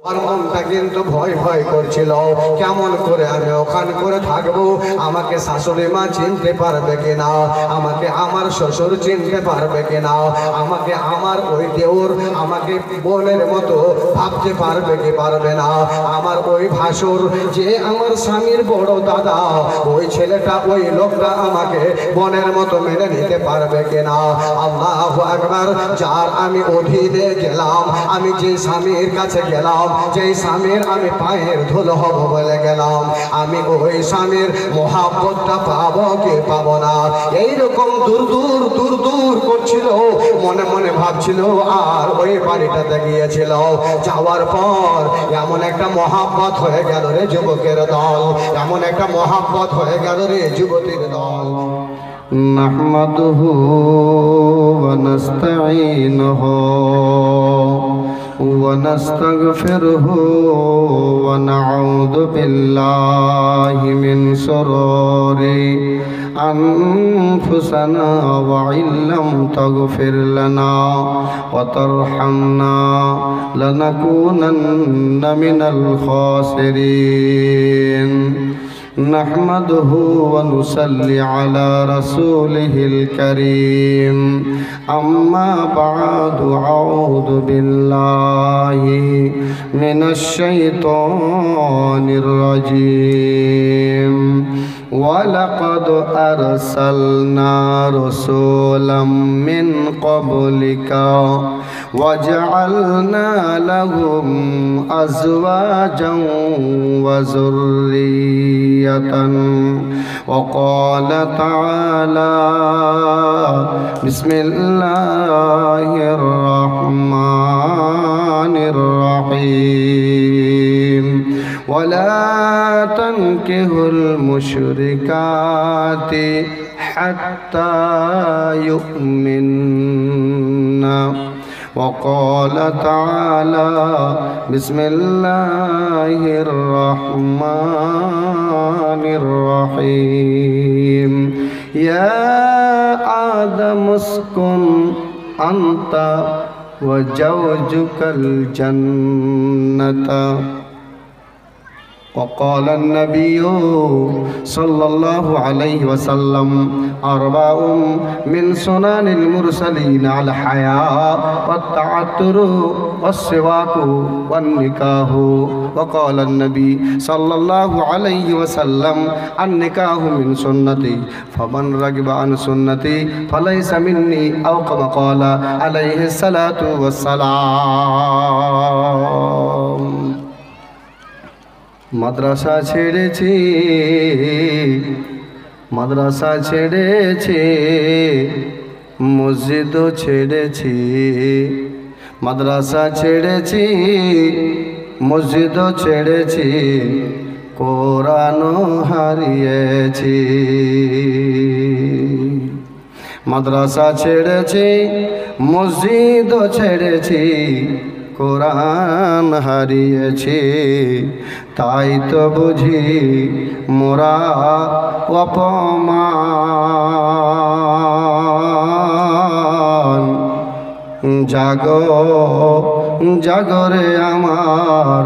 আর মনটা কিন্তু ভয় ভয় করছিল, কেমন করে আমি ওখান করে থাকবো, আমাকে শাশুড়ি মা চিনতে পারবে কিনা, আমাকে আমার শ্বশুর চিনতে পারবে কিনা, আমাকে আমার ওই দেওর আমাকে বোনের মতো ভাবতে পারবে কি পারবে না, আমার ওই ভাসুর যে আমার স্বামীর বড় দাদা, ওই ছেলেটা ওই লোকটা আমাকে বোনের মতো মেনে নিতে পারবে কিনা। আল্লাহু আকবার। যার আমি অধীনে গেলাম, আমি যে স্বামীর কাছে গেলাম, যেই স্বামীর আমি পায়ের ধুলো হব বলে গেলাম, আমি ওই স্বামীর মহাব্বতটা পাবো কি পাবো না, এইরকম দূর দূর দূর দূর করছিল, মনে মনে ভাবছিল। আর ওই বাড়িটাতে গিয়েছিল, যাওয়ার পর এমন একটা মহাব্বত হয়ে গেল রে যুবকের দল, এমন একটা মহাব্বত হয়ে গেল রে যুবতীর দল। নাহমাদুহু ওয়া নাস্তাঈনুহু ونستغفره ونعوذ بالله من شرور أنفسنا وإن لم تغفر لنا وترحمنا لنكونن من الخاسرين نحمده ونصلي على رسوله الكريم أما بعد أعوذ بالله من الشيطان الرجيم ولقد أرسلنا رسولا من قبلك وجعلنا لهم أزواجا وذرية وقال تعالى بسم الله الرحمن الرحيم ولا تنكحوا المشركات حتى يؤمنن وقال تعالى بسم الله الرحمن الرحيم يا آدم اسكن أنت وزوجك الجنة وقال النبي صلى الله عليه وسلم أربع من سنن المرسلين على الحياء والتعطر والسواك والنكاح وقال النبي صلى الله عليه وسلم النكاح من سنتي فمن رغب عن سنتي فليس مني أو كما قال عليه الصلاة والسلام মাদ্রাসা ছেড়েছি, মাদ্রাসা ছেড়েছি, মসজিদও ছেড়েছি, মাদ্রাসা ছেড়েছি, মসজিদও ছেড়েছি, কোরআনও হারিয়েছি। মাদ্রাসা ছেড়েছি, মসজিদও ছেড়েছি, কোরআন হারিয়েছি, তাই তো বুঝি মোরা অপমান। জাগো জাগরে আমার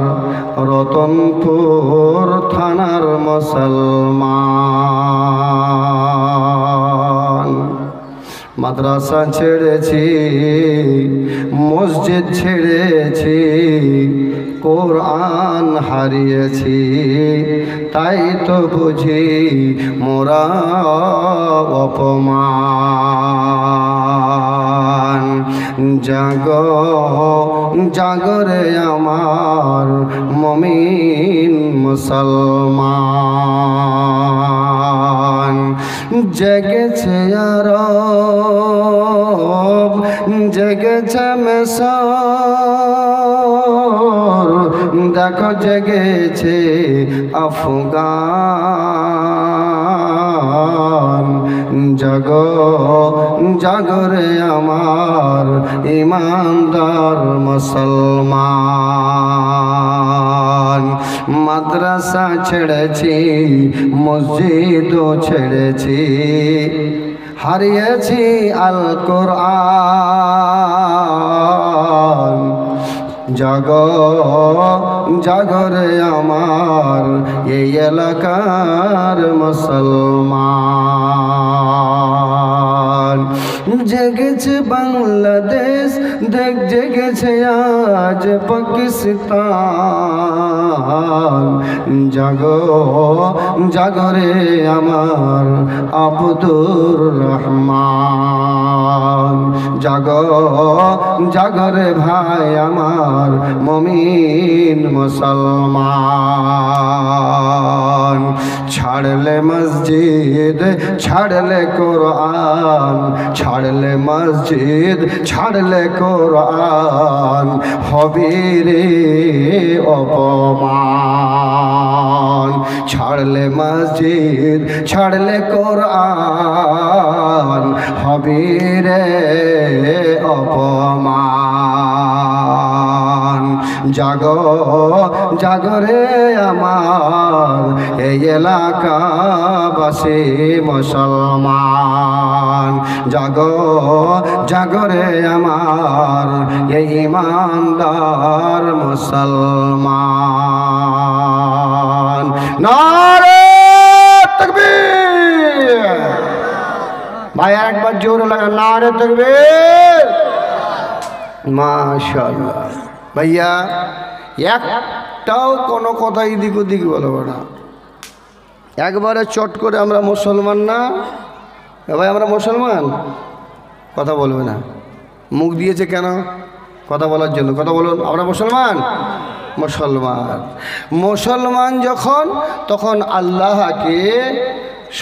রতনপুর থানার মুসলমান। মাদ্রাসা ছেড়েছি, মসজিদ ছেড়েছি, কোরআন হারিয়েছি, তাই তো বুঝি মোরা অপমান। জাগো জাগরে আমার মুমিন মুসলমান। জেগেছে আরব, জেগেছে মিসর, দেখো জেগেছে আফগান। জাগো জাগরে আমার ইমানদার মুসলমান। মাদ্রাসা ছেড়েছি, মসজিদও ছেড়েছি, হারিয়েছি আল কোরআন। জাগো জাগরে আমার এই এলাকার মুসলমান। জেগেছে বাংলাদেশ, দেখ জেগেছে আজ পাকিস্তান। জাগো জাগরে আমার আব্দুর রহমান, জাগো জাগরে ভাই আমার মমিন মুসলমান। ছাড়লে মসজিদ ছাড়লে কোরআন, ছাড়লে মসজিদ ছাড়লে কোরআন, হবি রে অপমান। ছাড়লে মসজিদ ছাড়লে কোরআন, হবি রে অপমান। জাগো জাগরে আমার এই এলাকাবাসী মুসলমান। জাগো জাগরে আমার এই ইমানদার মুসলমান। নারে তাকবীর! ভাই একবার জোরে লাগা নারে তাকবীর! মাশাআল্লাহ। ভাইয়া একটাও কোনো কথা এদিক ওদিক বলবো না, একবারে চট করে আমরা মুসলমান না ভাই, আমরা মুসলমান। কথা বলবে না, মুখ দিয়েছে কেন? কথা বলার জন্য। কথা বলুন, আমরা মুসলমান। মুসলমান মুসলমান যখন, তখন আল্লাহকে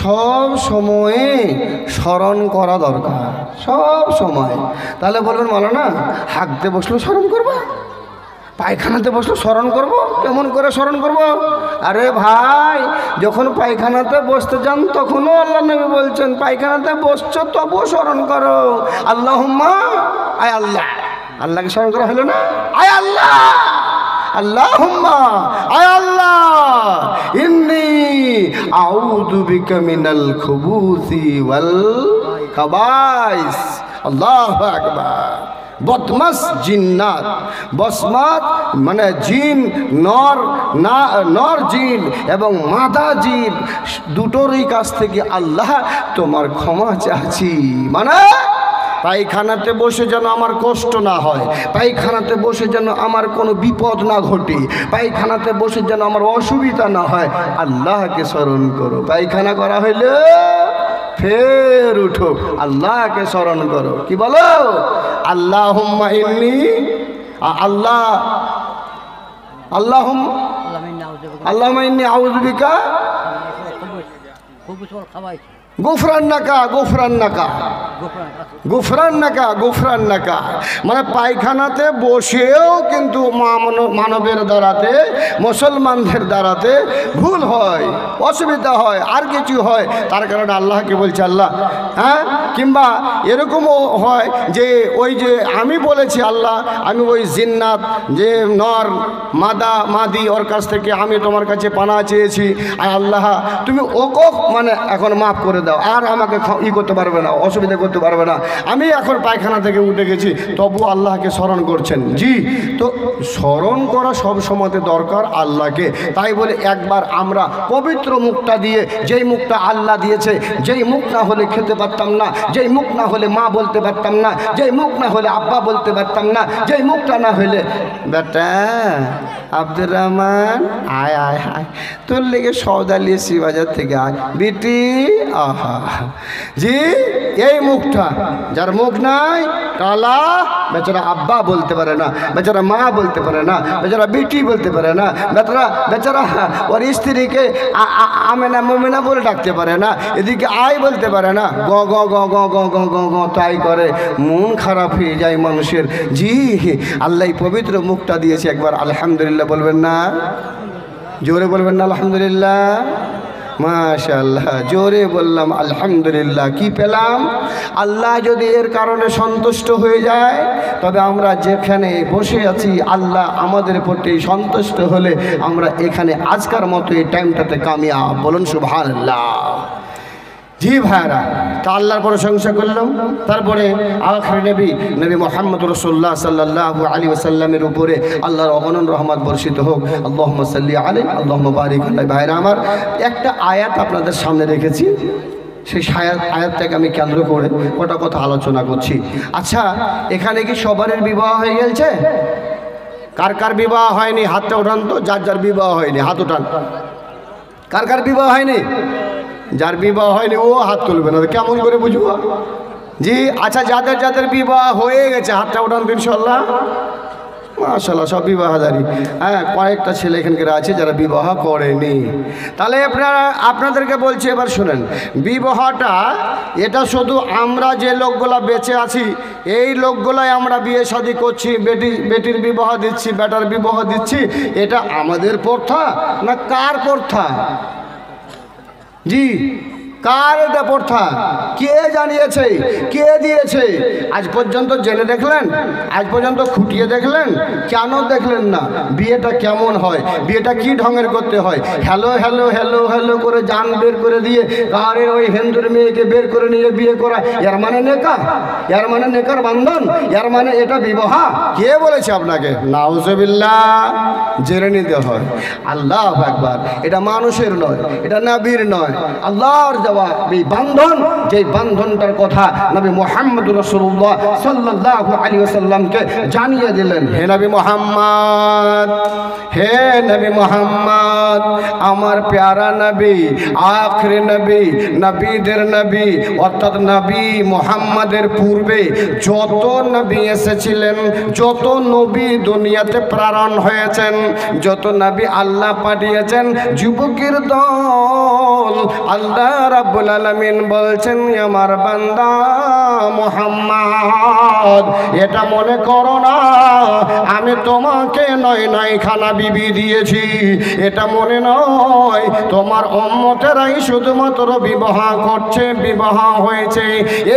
সব সময়ে স্মরণ করা দরকার, সব সময়। তাহলে বলবেন মাওলানা হাঁকতে বসলো স্মরণ করবো, পায়খানাতে বসলো স্মরণ করব, কেমন করে স্মরণ করব? আরে ভাই, যখন পায়খানাতে বসতে যান তখনও আল্লাহ নবী বলছেন পায়খানাতে বসছো তবুও স্মরণ করো। আল্লাহুম্মা, আয় আল্লাহ, আল্লাহকে স্মরণ করা হলো না? আয় আল্লাহ, আল্লাহুম্মা, আয় আল্লাহ, ইন্নী আউযু বিকা মিনাল খুবুসি ওয়াল খাবাইস। আল্লাহু আকবার। বদমাস জিন্নাত, বসমাত মানে জিন, নর না, নর জিন এবং মাদা জিন দুটোরই কাছ থেকে আল্লাহ তোমার ক্ষমা চাচ্ছি। মানে পায়খানাতে বসে যেন আমার কষ্ট না হয়, পায়খানাতে বসে যেন আমার কোনো বিপদ না ঘটে, পায়খানাতে বসে যেন আমার অসুবিধা না হয়, আল্লাহকে স্মরণ করো। পায়খানা করা হইলে ফের উঠো, আল্লাহকে স্মরণ করো। কি বলো? আল্লাহুম্মা ইন্নী, আল্লাহ, আল্লাহুম্মা ইন্নী আউযু বিকা গুফরান্নাকা, গুফরান্নাকা, গুফরান্নাকা, গুফরান্নাকা। মানে পায়খানাতে বসেও কিন্তু মানবের দ্বারাতে, মুসলমানদের দ্বারাতে ভুল হয়, অসুবিধা হয়, আর কিছু হয়, তার কারণে আল্লাহকে বলছে আল্লাহ। হ্যাঁ, কিংবা এরকমও হয় যে ওই যে আমি বলেছি আল্লাহ, আমি ওই জিন্নাত যে নর মাদা মাদি ওর কাছ থেকে আমি তোমার কাছে পানা চেয়েছি, আর আল্লাহ তুমি ওকে মানে এখন মাফ করে দাও, আর আমাকে করতে পারবে না, অসুবিধা করতে পারবে না। আমি এখন পায়খানা থেকে উঠে গেছি, তবু আল্লাহকে স্মরণ করছেন। জি, তো স্মরণ করা সব সময়তে দরকার আল্লাহকে। তাই বলে একবার আমরা পবিত্র মুখটা দিয়ে, যেই মুখটা আল্লাহ দিয়েছে, যেই মুখ না হলে খেতে পারতাম না, যেই মুখ না হলে মা বলতে পারতাম না, যেই মুখ না হলে আব্বা বলতে পারতাম না, যেই মুখটা না হলে বেটা আব্দুর রহমান আয় আয় আয়, তোর লেগে সওদা লিয়েছি বাজার থেকে, আয় বিটি। আহা জি, এই মুখটা, যার মুখ নাই কালা, বেচারা আব্বা বলতে পারে না, বেচারা মা বলতে পারে না, বেচারা বিটি বলতে পারে না, বেচারা বেচারা ওর স্ত্রীকে আমেনা মমিনা বলে ডাকতে পারে না, এদিকে আয় বলতে পারে না, গ গ গ গ গ গ গ গ তাই করে, মন খারাপ হয়ে যায় মানুষের। জি, আল্লাহ পবিত্র মুখটা দিয়েছে, একবার আলহামদুলিল্লাহ বলবেন না? জোরে বলবেন না আলহামদুলিল্লাহ? মাশাআল্লাহ, জোরে বললাম আলহামদুলিল্লাহ। কি পেলাম? আল্লাহ যদি এর কারণে সন্তুষ্ট হয়ে যায়, তবে আমরা যেখানে বসে আছি আল্লাহ আমাদের প্রতি সন্তুষ্ট হলে আমরা এখানে আজকার মতো এই টাইমটাতে কামিয়াব। বলুন সুবহানাল্লাহ। জি ভাইরা, তা আল্লাহর প্রশংসা করলাম। তারপরে আখির নবী নবী মুহাম্মদ রাসূলুল্লাহ সাল্লাল্লাহু আলাইহি ওয়াসাল্লামের উপরে আল্লাহর অগণন রহমত বর্ষিত হোক। আল্লাহুম্মা সাল্লি আলাইহি আল্লাহুম্মা বারিক আলাইহি। ভাইরা আমার, একটা আয়াত আপনাদের সামনে রেখেছি, সেই আয়াতটাকে আমি কেন্দ্র করে কটা কথা আলোচনা করছি। আচ্ছা, এখানে কি সবারই বিবাহ হয়ে গেছে? কার কার বিবাহ হয়নি হাতটা উঠান তো। যার যার বিবাহ হয়নি হাত উঠান। কার কার বিবাহ হয়নি? যার বিবাহ হয়নি ও হাত তুলবে না, কেমন করে বুঝবো? জি আচ্ছা, যাদের যাদের বিবাহ হয়ে গেছে হাতটা উঠান তো ইনশাল্লাহ। মাশাআল্লাহ, সব বিবাহধারী। হ্যাঁ, কয়েকটা ছেলে এখানকার আছে যারা বিবাহ করেনি। তাহলে আপনাদেরকে বলছি, এবার শুনেন, বিবাহটা এটা শুধু আমরা যে লোকগুলা বেঁচে আছি এই লোকগুলাই আমরা বিয়ে শাদী করছি, বেটির বিবাহ দিচ্ছি, বেটার বিবাহ দিচ্ছি, এটা আমাদের প্রথা না কার প্রথা? জি, কার এটা প্রথা? কে জানিয়েছে? কে দিয়েছে? আজ পর্যন্ত জেনে দেখলেন? আজ পর্যন্ত খুঁটিয়ে দেখলেন? কেন দেখলেন না? বিয়েটা কেমন হয়, বিয়েটা কি ঢঙের করতে হয়? হ্যালো হ্যালো হ্যালো হ্যালো করে জান বের করে দিয়ে গাড়ির ওই হিন্দুর মেয়েকে বের করে নিয়ে বিয়ে করা, এর মানে নেকা? এর মানে নেকার বান্ধন? এর মানে এটা বিবাহ? কে বলেছে আপনাকে? নাউজুবিল্লাহ। জেনে নিতে হয়। আল্লাহু আকবার। এটা মানুষের নয়, এটা নবীর নয়, আল্লাহর দেওয়া এই বান্ধন। যে বান্ধনটার কথা নবী মুহাম্মদ রাসূলুল্লাহ সাল্লাল্লাহু আলাইহি ওয়াসাল্লামকে জানিয়ে দিলেন। হে নবী মুহাম্মদ, হে নবী মুহাম্মদ, আমার প্যারা নবী, আখির নবী, নবীদের নবী, অর্থাৎ নবী মুহাম্মাদের পূর্বে যত নবী এসেছিলেন, যত নবী দুনিয়াতে প্রেরণ হয়েছেন, যত নবী আল্লাহ পাঠিয়েছেন, যুবকের দল, আল্লাহ রাব্বুল আলামিন বলছেন, আমার বান্দা মুহাম্মদ, এটা মনে করো না আমি তোমাকে নয় খানা বিবি দিয়েছি, এটা মনে নয় তোমার উম্মতেরাই শুধুমাত্র বিবাহ করছে, বিবাহ হয়েছে,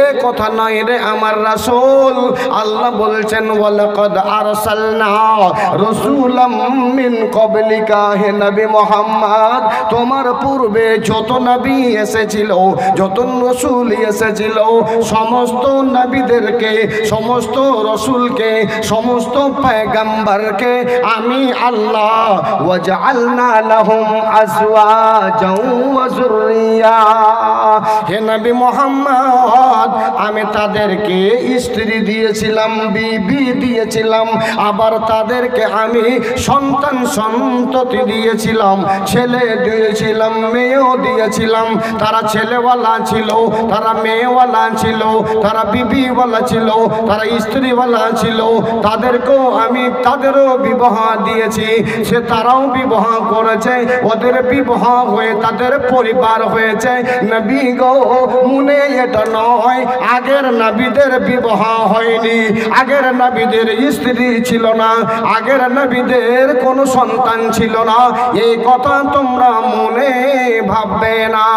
এ কথা নয় রে আমার রাসূল। আল্লাহ বলছেন, ওয়ালাকাদ আরসালনা রাসূলাম মিন ক্বাবলিকা, হে নবী মুহাম্মদ, তোমার পূর্বে যত নবী এসেছিল, যত রাসূল এসেছিল, সমস্ত নবীদেরকে, সমস্ত রাসূলকে, সমস্ত পয়গম্বরকে আমি আল্লাহ ওয়াজআলনা লাহুম আজওয়াজাও ওয়া যুররিয়া, হে নবী মুহাম্মদ, আমি তাদেরকে স্ত্রী দিয়েছিলাম, বিবি দিয়েছিলাম, আবার তাদেরকে আমি সন্তান সন্ততি দিয়েছিলাম, ছেলে দিয়েছিলাম, মেয়েও দিয়েছিলাম। তারা ছেলেওয়ালা ছিল, তারা মেয়েওয়ালা ছিল, তারা বিবিওয়ালা ছিল, তারা স্ত্রীওয়ালা ছিল, তাদেরকেও আমি তাদেরও বিবাহ দিয়েছি, সে তারাও বিবাহ করেছে, ওদের বিবাহ হয়ে তাদের পরিবার হয়েছে। নবী গো, মনে এটা নয় আগের নবীদের বিবাহ হয়নি, আগের নবীদের স্ত্রী ছিল না, আগের নবীদের কোনো সন্তান ছিল না, এই কথা তোমরা মনে ভাববে না।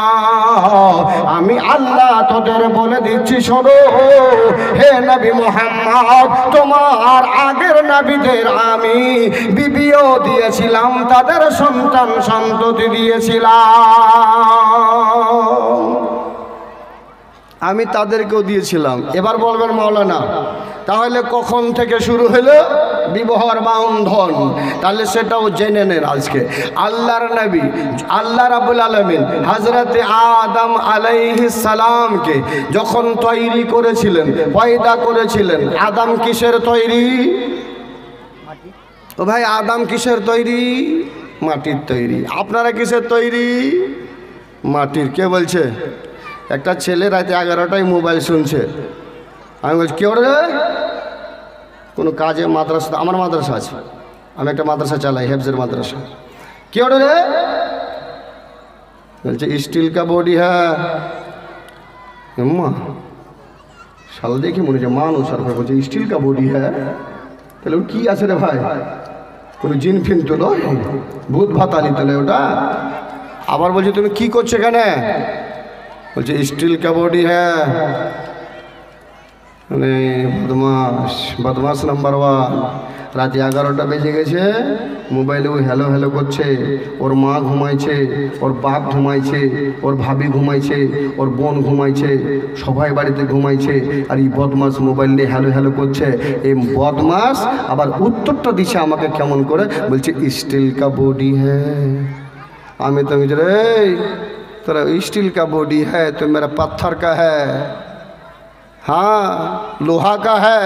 আমি আল্লাহ তোদের বলে দিচ্ছি, শোনো হে নবী মুহাম্মদ, তোমার আগের নবীদের আমি বিবিও দিয়েছিলাম, তাদের সন্তান সন্ততি দিয়েছিলাম, আমি তাদেরকেও দিয়েছিলাম। এবার বলবেন মাওলানা, তাহলে কখন থেকে শুরু হলো বিবাহর বান্ধন? তাহলে সেটাও জেনে নেন আজকে। আল্লাহর নবী, আল্লাহ রাব্বুল আলামিন হযরতে আদম আলাইহিস সালামকে যখন তৈরি করেছিলেন, পয়দা করেছিলেন, আদম কিসের তৈরি? ও ভাই, আদম কিসের তৈরি? মাটির তৈরি। আপনারা কিসের তৈরি? মাটির। কে বলছে? একটা ছেলে রাতে 11টায় মোবাইল শুনছে, আমি বলছি কে ওরে? কোনো কাজে মাদ্রাসা, আমার মাদ্রাসা আছে, আমি একটা মাদ্রাসা চালাই, হেফজের মাদ্রাসা। কে ওরে রে? বলছে স্টিল কা বডি হ্যাঁ। সাল দেখি মনে হচ্ছে মানুষ, আর বলছে স্টিল কা বডি হ্যাঁ। তাহলে কি আছে রে ভাই? কোনো জিন ফিন তো নয়, ভূত ভাতালি তোলে ওটা। আবার বলছে তুমি কি করছো এখানে? বলছে স্টিল কা বডি হ্যাঁ। মানে বদমাস, বদমাস নাম্বার 1। রাত 11টা বেজে গেছে, মোবাইলে ওই হ্যালো হ্যালো করছে। ওর মা ঘুমাইছে, ওর বাপ ঘুমাইছে, ওর ভাবি ঘুমাইছে, ওর বোন ঘুমাইছে, সবাই বাড়িতে ঘুমাইছে। আর এই বদমাস মোবাইল নিয়ে হ্যালো হ্যালো করছে। এই বদমাস আবার উত্তরটা দিছে আমাকে কেমন করে, বলছে স্টিল কা বডি হ্যাঁ। আমি তো রে तेरा स्टील का बॉडी है तो मेरा पत्थर का है, हाँ लोहा का है,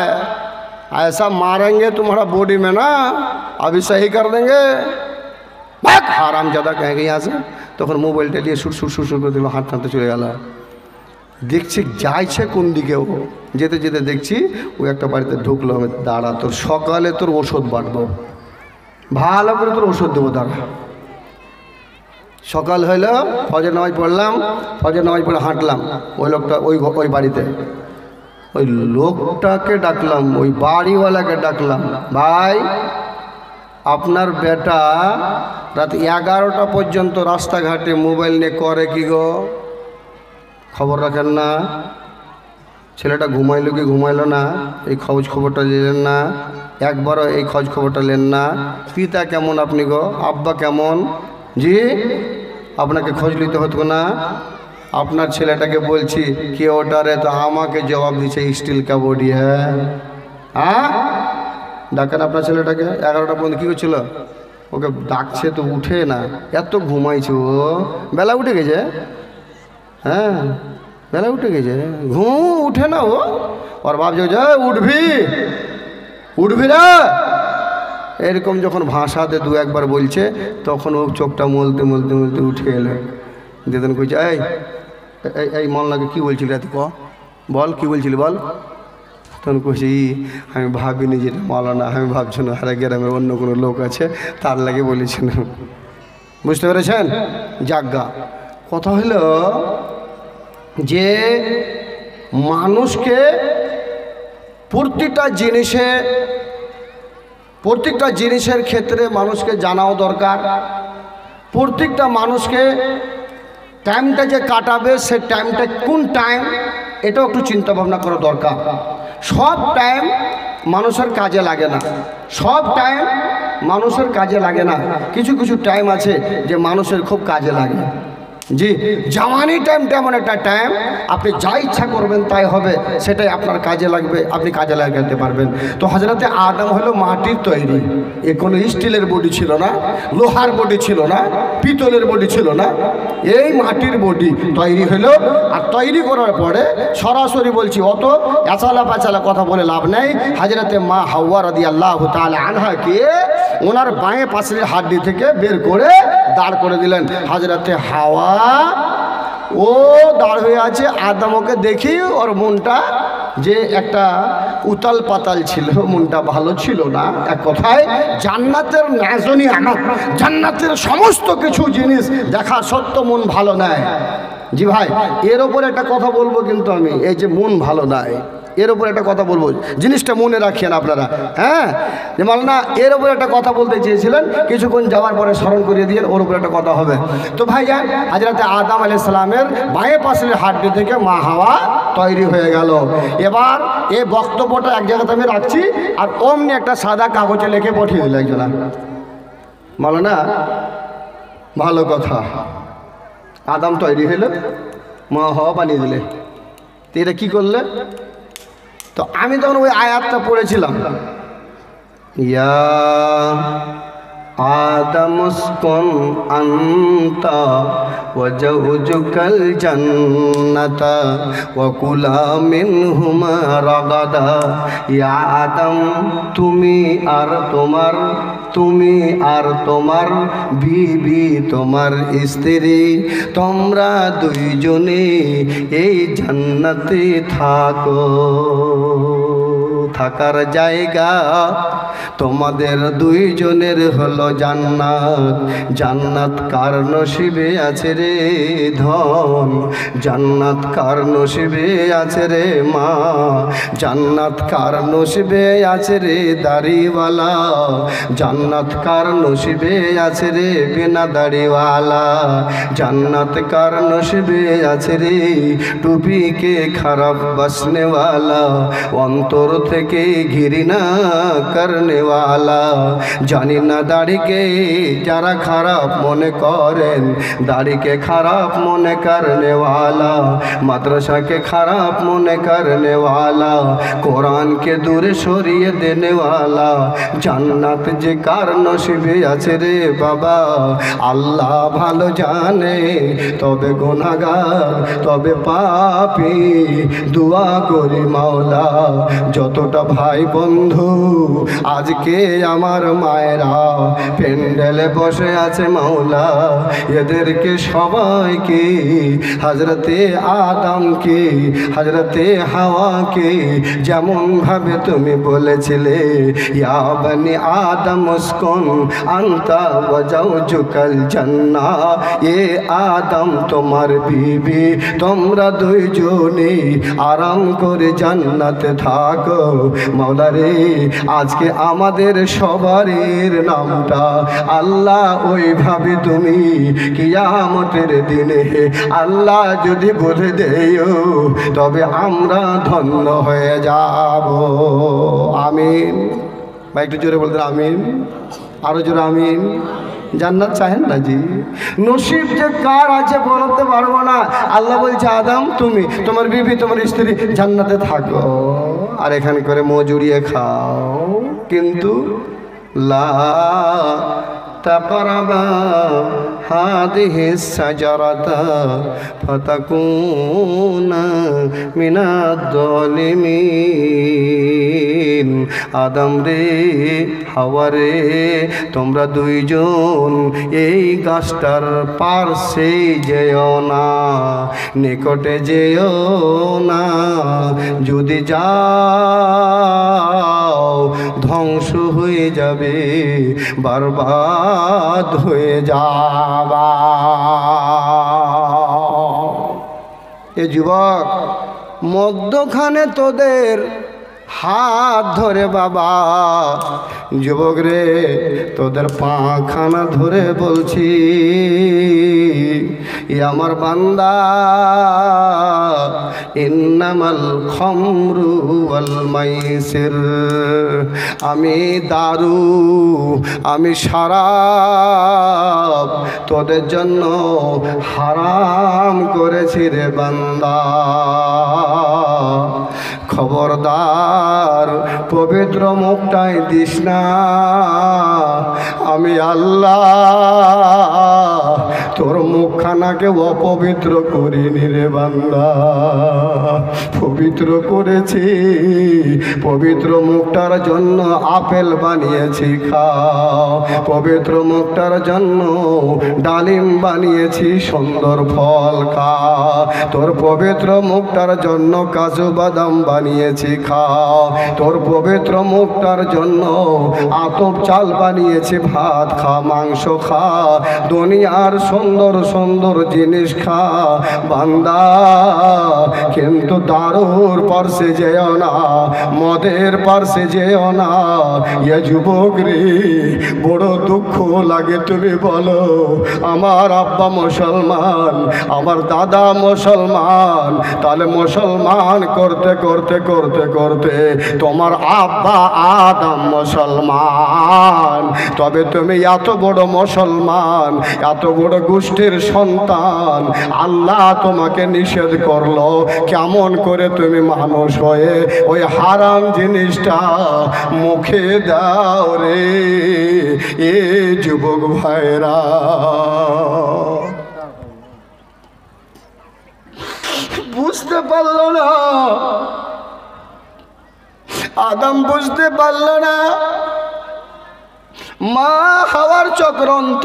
ऐसा मारेंगे तुम्हारा बॉडी में ना, अभी सही कर देंगे। बात हाराम ज़्यादा कहेंगे यहाँ से। তখন মোবাইলটা দিয়ে সুর সুর সুর সুর করে দিল, হাঁটতে চলে গেল। দেখছি যাইছে কোন দিকে, ও যেতে যেতে দেখছি ও একটা বাড়িতে ঢুকলো। আমি দাঁড়া, তোর সকালে তোর ওষুধ বাটবো, ভালো করে তোর ওষুধ দেবো, দাঁড়া। সকাল হইল, ফজর নামাজ পড়লাম, ফজর নামাজ পড়ে হাঁটলাম। ওই লোকটা ওই বাড়িতে, ওই লোকটাকে ডাকলাম, ওই বাড়িওয়ালাকে ডাকলাম, ভাই আপনার বেটা রাত 11টা পর্যন্ত রাস্তাঘাটে মোবাইল নিয়ে করে কি গো, খবর রাখেন না? ছেলেটা ঘুমাইলো কি ঘুমাইলো না এই খোঁজ খবরটা নিলেন না, একবারও এই খোঁজ খবরটা নেন না। পিতা কেমন আপনি গো, আব্বা কেমন? জি আপনাকে খোঁজ নিতে হতো না? আপনার ছেলেটাকে বলছি কে ওটারে, তো আমাকে জবাব দিচ্ছে স্টিল কা বডি হ্যাঁ। হ্যাঁ ডাকেন আপনার ছেলেটাকে। 11টা পর্যন্ত কী করছিল? ওকে ডাকছে তো উঠে না, এত ঘুমাইছে ও। বেলা উঠে গেছে, হ্যাঁ বেলা উঠে গেছে, ঘুম উঠে না ও। ওর বাপ যে উঠবি উঠবি রে, এরকম যখন ভাষাতে দু একবার বলছে, তখন ও চোখটা মলতে মলতে মলতে উঠে এলো। দিদিন কইছে এই এই মল্লাকে কী বলছিলি রাতে, বল কী বলছিলি বল। তখন কইছে আমি ভাবিনি যেটা মাওলানা, আমি ভাবছি না হারা গ্রামের অন্য কোনো লোক আছে তার লাগে বলেছিলাম। বুঝতে পেরেছেন? যাজ্ঞা কথা হইল যে মানুষকে প্রত্যেকটা জিনিসের ক্ষেত্রে মানুষকে জানাও দরকার। প্রত্যেকটা মানুষকে টাইমটা যে কাটাবে সে টাইমটা কোন টাইম এটাও একটু চিন্তা ভাবনা করা দরকার। সব টাইম মানুষের কাজে লাগে না, সব টাইম মানুষের কাজে লাগে না, কিছু কিছু টাইম আছে যে মানুষের খুব কাজে লাগে। জি জওয়ানি টাইমটা এমন একটা টাইম, আপনি যা ইচ্ছা করবেন তাই হবে, সেটাই আপনার কাজে লাগবে, আপনি কাজে লাগাতে পারবেন। তো হযরতে আদম হলো মাটির তৈরি, এ কোনো স্টিলের বডি ছিল না, লোহার বডি ছিল না, পিতলের বডি ছিল না, এই মাটির বডি তৈরি হলো। আর তৈরি করার পরে সরাসরি বলছি, অত এচালা পাচালা কথা বলে লাভ নেই। হযরতে মা হাওয়া রাদিয়াল্লাহু তাআলা আনহাকে ওনার বাঁয়ে পাশের হাড্ডি থেকে বের করে দাঁড় করে দিলেন। হযরতে হাওয়া ও দাঁড় হয়ে আছে, আদমকে দেখি ওর মনটা যে একটা উতাল পাতাল ছিল, মনটা ভালো ছিল না। এক কথায় জান্নাতের নাজনী আমার, জান্নাতের সমস্ত কিছু জিনিস দেখা সত্য মন ভালো নয়। জি ভাই এর ওপর একটা কথা বলবো, কিন্তু আমি এই যে মন ভালো নয় এর উপর একটা কথা বলবো, জিনিসটা মনে রাখিয়েন আপনারা। হ্যাঁ যে মাওলানা এর উপর একটা কথা বলতে চেয়েছিলেন, কিছুক্ষণ যাওয়ার পরে স্মরণ করিয়ে দিয়ে ওর উপর একটা কথা হবে। তো ভাইজান হযরতে আদম আলাইহিস সালামের বাঁয়ে পাশের হাড্ডি থেকে মা হাওয়া তৈরি হয়ে গেল। এবার এই বক্তব্যটা এক জায়গাতে আমি রাখছি, আর অমনি একটা সাদা কাগজে লিখে পাঠিয়ে দিল একজন। মাওলানা ভালো কথা, আদম তৈরি হইল, মা হাওয়া বানিয়ে দিলে, তো এটা কী করলে? তো আমি তখন ওই আয়াতটা পড়েছিলাম, ইয়া আদম উসকুন আনতা ওয়া জাওজুকাল জান্নাতা ওয়া কুলা মিনহুমা রাগাদা। ইয়া আদম তুমি আর তোমার বিবি তোমার স্ত্রী তোমরা দুইজনে এই জান্নাতে থাকো, থাকার জায়গা তোমাদের দুইজনের হলো জান্নাত। জান্নাত কার নসিবে আছে রে ধন, জান্নাত কার নসিবে আছে রে মা, জান্নাত কার নসিবে আছে রে দাড়িওয়ালা, জান্নাত কার নসিবে আছে রে বিনা দাড়িওয়ালা, জান্নাত কার নসিবে আছে রে টুপিকে খারাপ বাসনেওয়ালা। অন্তর থেকে के घिरना करने वाला জানি না দাড়িকে যারা খারাপ মনে করেন দাড়িকে খারাপ মনে करने वाला মাদ্রাসা के खराब মনে करने वाला কোরআন के दूरे সরিয়ে देने वाला জান্নাত যে কার নসিবে আছে রে বাবা আল্লাহ ভালো জানে তবে গুনাহগার তবে পাপী দোয়া করি মাওলা যতটা ভাই বন্ধু আজকে আমার মায়েরা প্যান্ডেলে বসে আছে মাওলা এদেরকে সবাইকে হযরতে আদমকে হযরতে হাওয়াকে যেমন ভাবে তুমি বলেছিলে ইয়া বনি আদম উসকুন আনতা ওয়া জাওজুকাল জান্নাহ এ আদম তোমার বিবি তোমরা দুইজনে আরাম করে জান্নাতে থাকো মাওলা রে আজকে আমাদের সবারের নামটা আল্লাহ ওইভাবে তুমি কিয়ামতের দিনে আল্লাহ যদি বলে দেও তবে আমরা ধন্য হয়ে যাব আমিন ভাই একটু জোরে বলতেন আমিন আরো জোরে আমিন জান্নাত চাহেন না জি নসিব যে কার আছে বলতে পারবো না আল্লাহ বলছে আদম তুমি তোমার বিবি তোমার স্ত্রী জান্নাতে থাকো আর এখানে করে মজুরিয়ে খাও কিন্তু লা তাকরাবা হাদিহি সাজারাতা ফাতাকুনা মিনাদ যালিমিন আদম রে হাওয়া রে তোমরা দুইজন এই গাছটার পার্শ্বে যেও না নিকটে যেও না যদি যাও ধ্বংস হয়ে যাবে বরবাদ হয়ে যাবা এ যুবক মধ্যখানে তোদের হাত ধরে বাবা যুবক রে তোদের পাখানা ধরে বলছি আমার বান্দা ইন্নামাল খামরু ওয়াল মাইসির আমি দারু আমি শরাব তোদের জন্য হারাম করেছি রে বান্দা খবরদার পবিত্র মুখটাই দিস না আমি আল্লাহ তোর মুখখানাকে অপবিত্র করিনি রে বান্দা পবিত্র করেছি পবিত্র মুখটার জন্য আপেল বানিয়েছি খাও পবিত্র মুখটার জন্য ডালিম বানিয়েছি সুন্দর ফল খা তোর পবিত্র মুখটার জন্য কাজু বাদাম বানিয়েছি খাও তোর পবিত্র মুখটার জন্য আতপ চাল বানিয়েছি ভাত খা মাংস খা দুনিয়ার সুন্দর সুন্দর জিনিস খা বান্দা কিন্তু দারুর পার্শ্বে যেও না মদের পার্শ্বে যেও না এ যুবক রে বড় দুঃখ লাগে তুমি বলো আমার আব্বা মুসলমান আমার দাদা মুসলমান তাহলে মুসলমান করতে করতে করতে করতে তোমার আব্বা আদম মুসলমান তবে তুমি এত বড় মুসলমান এত বড় গোষ্ঠীর সন্তান আল্লাহ তোমাকে নিষেধ করলো কেমন করে তুমি মানুষ হয়ে ওই হারাম জিনিসটা মুখে দাও রে এ যুবক ভাইরা বুঝতে পারলো না আদম বুঝতে পারলো না মা হাওয়ার চক্রান্ত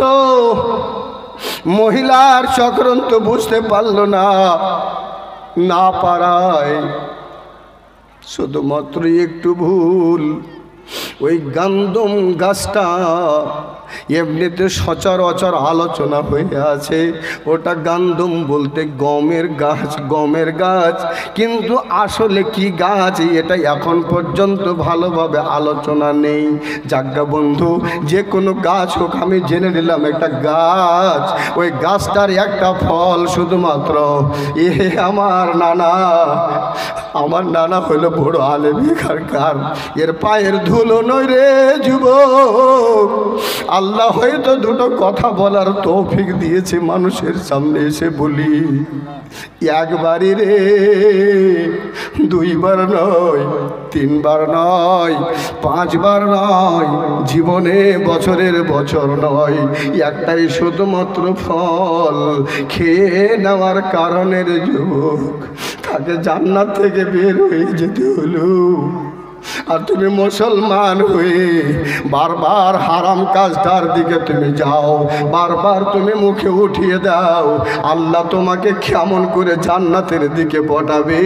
মহিলার চক্রান্ত বুঝতে পারলো না না পারায় শুধুমাত্র একটু ভুল ওই গন্ধম গাছটা এমনিতে সচরাচর আলোচনা হয়ে আছে, ওটা গন্ধম বলতে গমের গাছ, কিন্তু আসলে কি গাছ এটা এখন পর্যন্ত ভালোভাবে আলোচনা নেই। যাজ্ঞা বন্ধু, যে কোনো গাছ হোক, আমি জেনে নিলাম একটা গাছ, ওই গাছটার একটা ফল শুধুমাত্র আমার নানা হলো বড় আলেমী কারকার, এর পায়ের ধুলো নয় রে যুবক। আল্লাহ হয়তো দুটো কথা বলার তৌফিক দিয়েছে, মানুষের সামনে এসে বলি। একবারই রে, দুইবার নয়, তিনবার নয়, পাঁচবার নয়, জীবনে বছরের বছর নয়, একটাই শুধুমাত্র ফল খেয়ে নেওয়ার কারণের যুবক তাকে জান্নাত থেকে বের হয়ে যেতে হলো। আর তুমি মুসলমান হয়ে বারবার হারাম কাজটার দিকে তুমি যাও, বারবার তুমি মুখে উঠিয়ে দাও, আল্লাহ তোমাকে কেমন করে জান্নাতের দিকে পাঠাবে?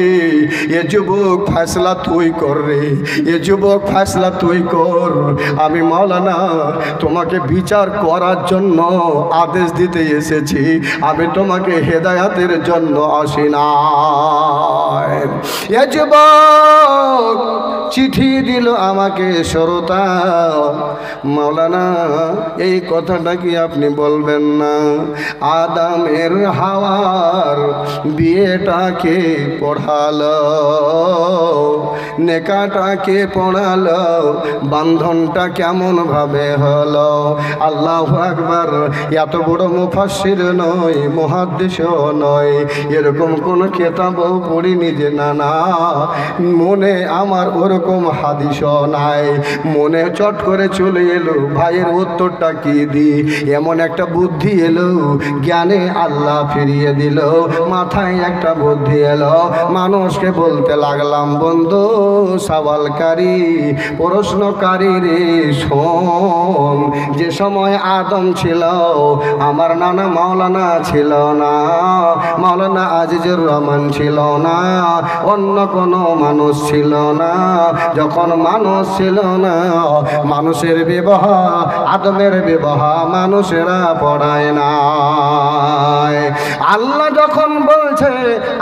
এ যুবক ফয়সালা তুই কর রে, এ যুবক ফয়সালা তুই কর। আমি মাওলানা তোমাকে বিচার করার জন্য আদেশ দিতে এসেছি, আমি তোমাকে হেদায়াতের জন্য আসি না। এ যুবক চিঠি দিল আমাকে শ্রোতা, মাওলানা এই কথাটা কি আপনি বলবেন না? আদমের হাওয়ার বিয়েটাকে পড়ালো, নেকাটাকে পড়ালো, বান্ধনটা কেমন ভাবে হলো? আল্লাহু আকবার। এত বড় মুফাসসির নয়, মুহাদ্দিসও নয়, এরকম কোন কিতাবও পড়িনি যে না মনে আমার ওরকম হাদিসও নাই। মনে চট করে চলে এলো ভাইয়ের উত্তরটা কি দি, এমন একটা বুদ্ধি এলো, জ্ঞানে আল্লাহ ফিরিয়ে দিল, মাথায় একটা বুদ্ধি এলো। মানুষকে বলতে লাগলাম, বন্ধু সওয়ালকারী, প্রশ্নকারী রে শোন, যে সময় আদম ছিল আমার নানা মাওলানা ছিল না, মাওলানা আজিজুর রহমান ছিল না, অন্য কোনো মানুষ ছিল না। যখন মানুষ ছিল না, মানুষের বিবাহ, আদমের বিবাহ মানুষেরা পড়ায় না। আল্লাহ যখন বলছে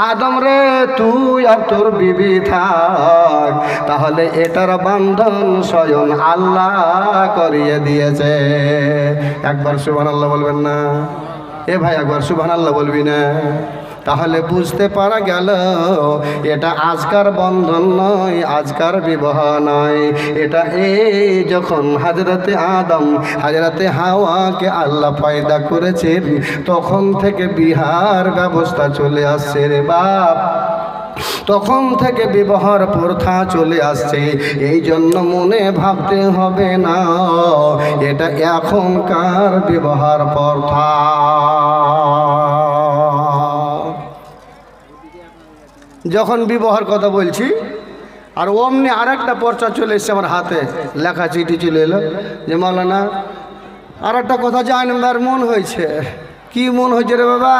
আদম রে তুই আর তোর বিবি থাক, তাহলে এটার বান্ধন স্বয়ং আল্লাহ করিয়ে দিয়েছে। একবার সুবহানাল্লাহ বলবেন না? এ ভাই একবার সুবহানাল্লাহ বলবি না? তাহলে বুঝতে পারা গেল এটা আজকার বন্ধন নয়, আজকার বিবাহ নয়, এটা এই যখন হযরতে আদম হযরতে হাওয়াকে আল্লাহ পয়দা করেছেন তখন থেকে বিহার ব্যবস্থা চলে আসছে রে বাপ, তখন থেকে বিবাহর প্রথা চলে আসছে। এই জন্য মনে ভাবতে হবে না এটা এখনকার বিবাহর প্রথা। যখন বিবাহর কথা বলছি আর অমনি আর একটা পর্চা চলে এসছে আমার হাতে, লেখা চিঠি চলে এলো যে মাওলানা আর একটা কথা জানবার মন হয়েছে। কি মন হয়েছে রে বাবা?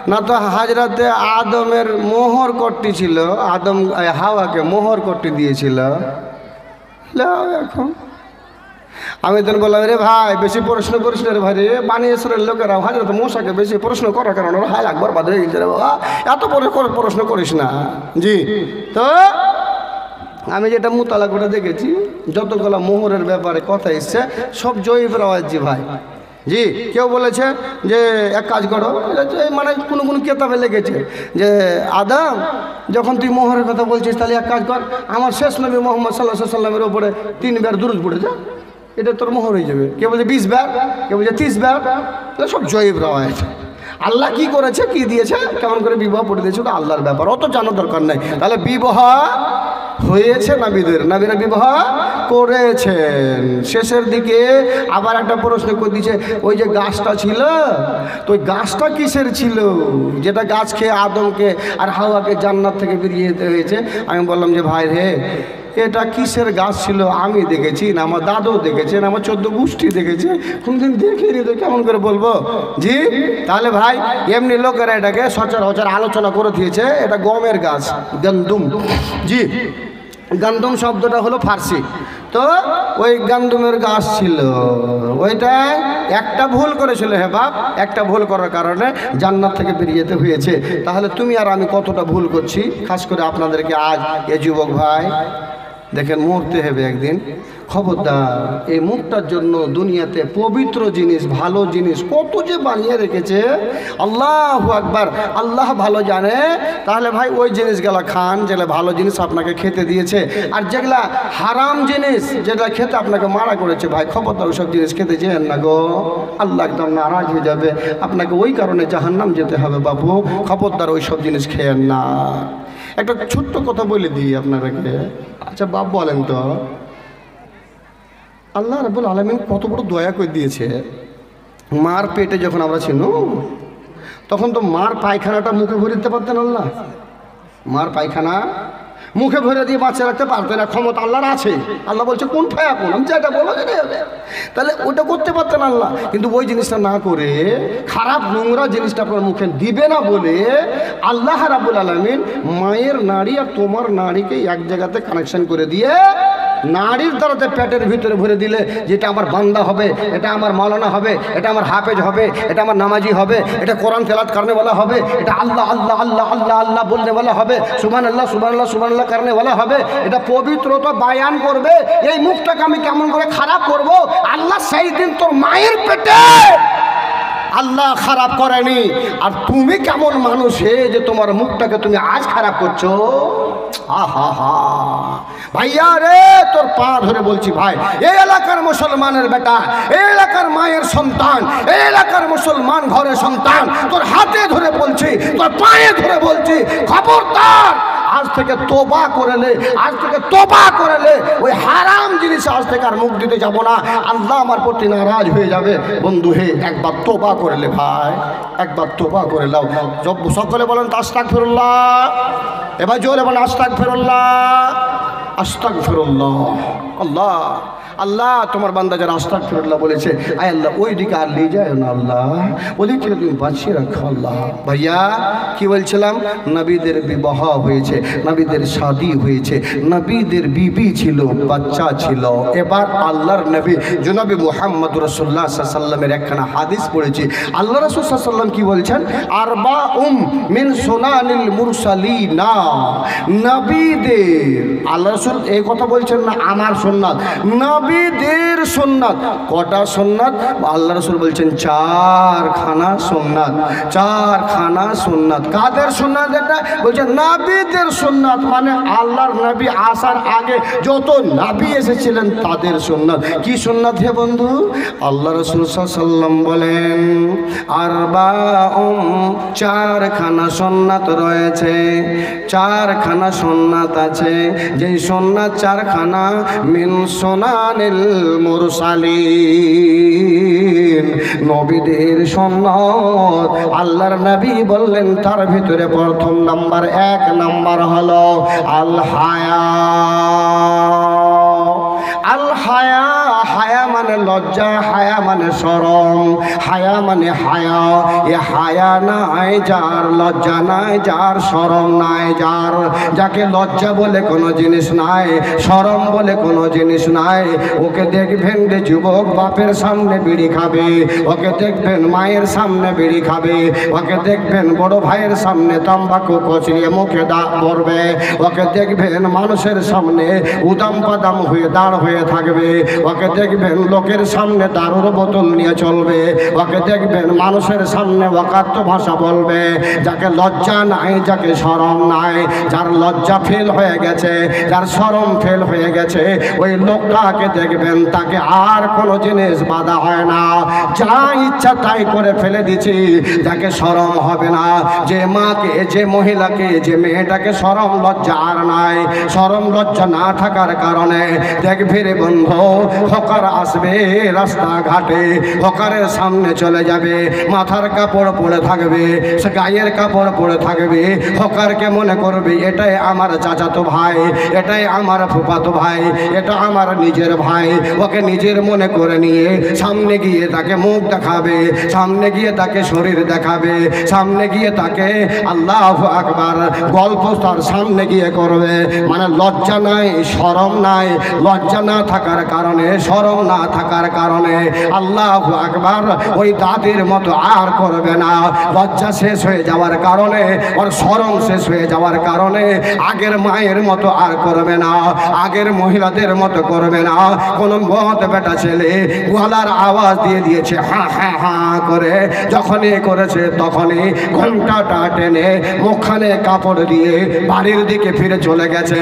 না তো হযরতে আদমের মোহর করটি ছিল, আদম হাওয়াকে মোহর করটি দিয়েছিল। এখন আমি তখন বললাম, রে ভাই বেশি প্রশ্ন করিস না রে ভাই, রে বানিয়েশ্বরের লোকেরা হযরত মূসাকে বেশি প্রশ্ন করার কারণ ওরা হায় একবার বাদ হয়ে গেছে রে বাবা, এত প্রশ্ন করিস না। জি, তো আমি যেটা মুতালা করে দেখেছি যতগুলো মোহরের ব্যাপারে কথা এসছে সব জয়ীফ রাওয়াজি ভাই। জি, কেউ বলেছে যে এক কাজ করো, মানে কোনো কেতাবে লেগেছে যে আদম যখন তুই মোহরের কথা বলছিস তাহলে এক কাজ কর, আমার শেষ নবী মুহাম্মদ সাল্লাল্লাহু আলাইহি ওয়াসাল্লামের ওপরে 3 বার দুরূদ পড়ে যা, এটা তোর মোহর হয়ে যাবে। কেউ বলছে 20 বার, কেউ বলছে 30 বার, সব জয়ীফ রাওয়ায়াত। আল্লাহ কি করেছে, কি দিয়েছে, কেমন করে বিবাহ পড়ে দিয়েছে ওটা আল্লাহর ব্যাপার, অত জানার দরকার নেই। তাহলে বিবাহ হয়েছে নাবিরা বিবাহ করেছেন। শেষের দিকে আবার একটা প্রশ্ন করে দিয়েছে, ওই যে গাছটা ছিল তো ওই গাছটা কিসের ছিল যেটা গাছ খেয়ে আদমকে আর হাওয়াকে জান্নাত থেকে বেরিয়ে যেতে হয়েছে? আমি বললাম যে ভাই রে এটা কিসের গাছ ছিল আমি দেখেছি না, আমার দাদু দেখেছেন, আমার 14 গোষ্ঠী দেখেছে, কোনদিন দেখিনি তো কেমন করে বলবো। জি, তাহলে ভাই এমনি লোকেরা এটাকে সচরাচর আলোচনা করে দিয়েছে, এটা গমের গাছ গন্দুম। জি, গন্দুম শব্দটা হলো ফার্সি, তো ওই গান্দুমের গাছ ছিল, ওইটা একটা ভুল করেছিল হে বাপ, একটা ভুল করার কারণে জান্নাত থেকে বেরিয়ে যেতে হয়েছে। তাহলে তুমি আর আমি কতটা ভুল করছি, খাস করে আপনাদেরকে আজ এ যুবক ভাই দেখেন, মরতে হবে একদিন। খবরদার, এই মুখটার জন্য দুনিয়াতে পবিত্র জিনিস, ভালো জিনিস কত যে বানিয়ে রেখেছে, আল্লাহু আকবার, আল্লাহ ভালো জানে। তাহলে ভাই ওই জিনিসগুলা খান যেগুলো ভালো জিনিস আপনাকে খেতে দিয়েছে, আর যেগুলা হারাম জিনিস যেটা খেতে আপনাকে মারা করেছে, ভাই খবরদার ওইসব জিনিস খেতে যেন না গো, আল্লাহ একদম নারাজ হয়ে যাবে, আপনাকে ওই কারণে জাহান্নাম যেতে হবে বাবু। খবরদার ওইসব জিনিস খেয়েন না। একটা ছোট্ট কথা বলে দিই আপনাদেরকে। আচ্ছা বাপ বলেন তো, আল্লাহ রাব্বুল আলামিন কত বড় দয়া করে দিয়েছে। মার পেটে যখন আমরা ছিল, তখন তো মার পায়খানাটা মুখে ভরে দিতে পারতেন আল্লাহ। মার পায়খানা মুখে ভরে দিয়ে বাঁচিয়ে রাখতে পারতেন না, ক্ষমতা আল্লাহর আছে। আল্লাহ বলছে কোন ফায়া কোন, আমি যেটা বলো যেটা হবে, তাহলে ওটা করতে পারতেন আল্লাহ। কিন্তু ওই জিনিসটা না করে খারাপ নোংরা জিনিসটা আপনার মুখে দিবে না বলে আল্লাহ রাব্বুল আলামিন মায়ের নাড়ি আর তোমার নাড়িকে এক জায়গাতে কানেকশন করে দিয়ে নারীর দ্বারাতে পেটের ভিতরে ভরে দিলে, যেটা আমার বান্দা হবে, এটা আমার মাওলানা হবে, এটা আমার হাফেজ হবে, এটা আমার নামাজি হবে, এটা কোরআন তেলাওয়াত করনে वाला হবে, এটা আল্লাহ আল্লাহ আল্লাহ আল্লাহ আল্লাহ বলনে वाला হবে, সুবহানাল্লাহ সুবহানাল্লাহ সুবহানাল্লাহ করনে वाला হবে, এটা পবিত্রতা বায়ান করবে। এই মুখটাকে আমি কেমন করে খারাপ করব? আল্লাহ সেই দিন তোর মায়ের পেটে আল্লাহ খারাপ করেনি, আর তুমি কেমন মানুষ হে যে তোমার মুখটাকে তুমি আজ খারাপ করছো। আহা হা ভাইয়া রে, তোর পা ধরে বলছি ভাই, এই এলাকার মুসলমানের বেটা, এই এলাকার মায়ের সন্তান, এই এলাকার মুসলমান ঘরের সন্তান, তোর হাতে ধরে বলছি, তোর পায়ে ধরে বলছি, খবরদার আজ থেকে তোবা করেলে, আজ থেকে তোবা করেলে ওই হারাম জিনিস আজ থেকে আর মুখ দিতে যাব না, আল্লাহ আমার প্রতি নারাজ হয়ে যাবে। বন্ধু হে, একবার তোবা করলে ভাই, একবার তোবা করে নাও। সকলে বলেন আস্তাগফিরুল্লাহ, এবার জোরে বলেন আস্তাগফিরুল্লাহ, আস্তাগফিরুল্লাহ। আল্লাহ আল্লাহ তোমার বান্দা যারা আস্তাগফিরুল্লাহ বলেছে, আয় আল্লাহ ওই দিকে আর নিয়ে যায় না আল্লাহ, ওদিক থেকে তুমি বাঁচিয়ে রাখো আল্লাহ। ভাইয়া কি বলছিলাম, নবীদের বিবাহ হয়েছে, নবীদের শাদী হয়েছে, নবীদের বিবি ছিল, বাচ্চা ছিল। এবার আল্লাহর নবী জনাবে মুহাম্মদ রাসূলুল্লাহ সাল্লাল্লাহু আলাইহি ওয়াসাল্লামের একখানা হাদিস পড়েছি। আল্লাহ রাসূল সাল্লাল্লাহু আলাইহি ওয়াসাল্লাম কি বলছেন, আরবাউম মিন সুনানিল মুরসালিনা, নবীদের, আল্লাহ রাসূল এই কথা বলছেন না আমার সুন্নাত, নবীদের সুন্নাত। কটা সুন্নাত? আল্লাহ রাসূল বলছেন চারখানা সুন্নাত, চারখানা সুন্নাত। কাদের সুন্নাত এটা? বলছেন নবীদের সুন্নাত, মানে আল্লাহর নবী আসার আগে যত নবী এসেছিলেন তাদের সুন্নাত। কি সুন্নাত হে বন্ধু? আল্লাহ রাসূল সাল্লাল্লাহু আলাইহি ওয়াসাল্লাম বলেন আরবাউম, চারখানা সুন্নাত রয়েছে, চারখানা সুন্নাত আছে, যেই সুন্নাত চারখানা মিন সুনানিল মুরসালিন, নবীদের সুন্নাত। আল্লাহর নবী বললেন তার ভিতরে প্রথম নাম্বার, এক নাম্বার হলো আল হায়া। আল হায়া, হায়া মানে লজ্জা, হায়া মানে শরম, হায়া মানে হায়া। এ হায়া নাই যার, লজ্জা নাই যার, শরম নাই যার, যাকে লজ্জা বলে কোনো জিনিস নাই, শরম বলে কোনো জিনিস নাই, ওকে দেখবেন যে যুবক বাপের সামনে বিড়ি খাবে, ওকে দেখবেন মায়ের সামনে বিড়ি খাবে, ওকে দেখবেন বড় ভাইয়ের সামনে তাম্বাকু কচলিয়ে মুখে দাঁত পড়বে, ওকে দেখবেন মানুষের সামনে উদাম পাদাম হয়ে দাঁড় হয়ে থাকবে, ওকে দেখবেন লোকের সামনে দারুর বোতল নিয়ে চলবে, ওকে দেখবেন মানুষের সামনে ওয়াকাত্ত ভাষা বলবে। যাকে লজ্জা নাই, যাকে শরম নাই, যার লজ্জা ফেল হয়ে গেছে, যার শরম ফেল হয়ে গেছে, ওই লোকটাকে দেখবেন তাকে আর কোনো জিনিস বাধা হয় না, যা ইচ্ছা তাই করে ফেলে দিচ্ছি, যাকে শরম হবে না, যে মাকে, যে মহিলাকে, যে মেয়েটাকে শরম লজ্জা আর নাই, শরম লজ্জা না থাকার কারণে দেখবে রে বন্ধু, হকার আসবে যাবে রাস্তাঘাটে, হকারের সামনে চলে যাবে, মাথার কাপড় পরে থাকবে, সে গায়ের কাপড় পরে থাকবে, হকারকে মনে করবে এটাই আমার চাচাতো ভাই, এটাই আমার ফুফাতো ভাই, এটা আমার নিজের ভাই। ওকে নিজের মনে করে নিয়ে সামনে গিয়ে তাকে মুখ দেখাবে, সামনে গিয়ে তাকে শরীর দেখাবে, সামনে গিয়ে তাকে আল্লাহু আকবার গল্প তার সামনে গিয়ে করবে। মানে লজ্জা নাই, শরম নাই। লজ্জা না থাকার কারণে, শরম না থাকার কারণে আল্লাহু আকবার ওই দাদির মতো আর করবে না। লজ্জা শেষ হয়ে যাওয়ার কারণে, ওর শরম শেষ হয়ে যাওয়ার কারণে আগের মায়ের মতো আর করবে না, আগের মহিলাদের মতো করবে না। কোন মত বেটা ছেলে গলার আওয়াজ দিয়ে দিয়েছে হ্যাঁ হ্যাঁ হ্যাঁ করে, যখনই করেছে তখনই ঘন্টাটা টেনে মুখখানে কাপড় দিয়ে বাড়ির দিকে ফিরে চলে গেছে।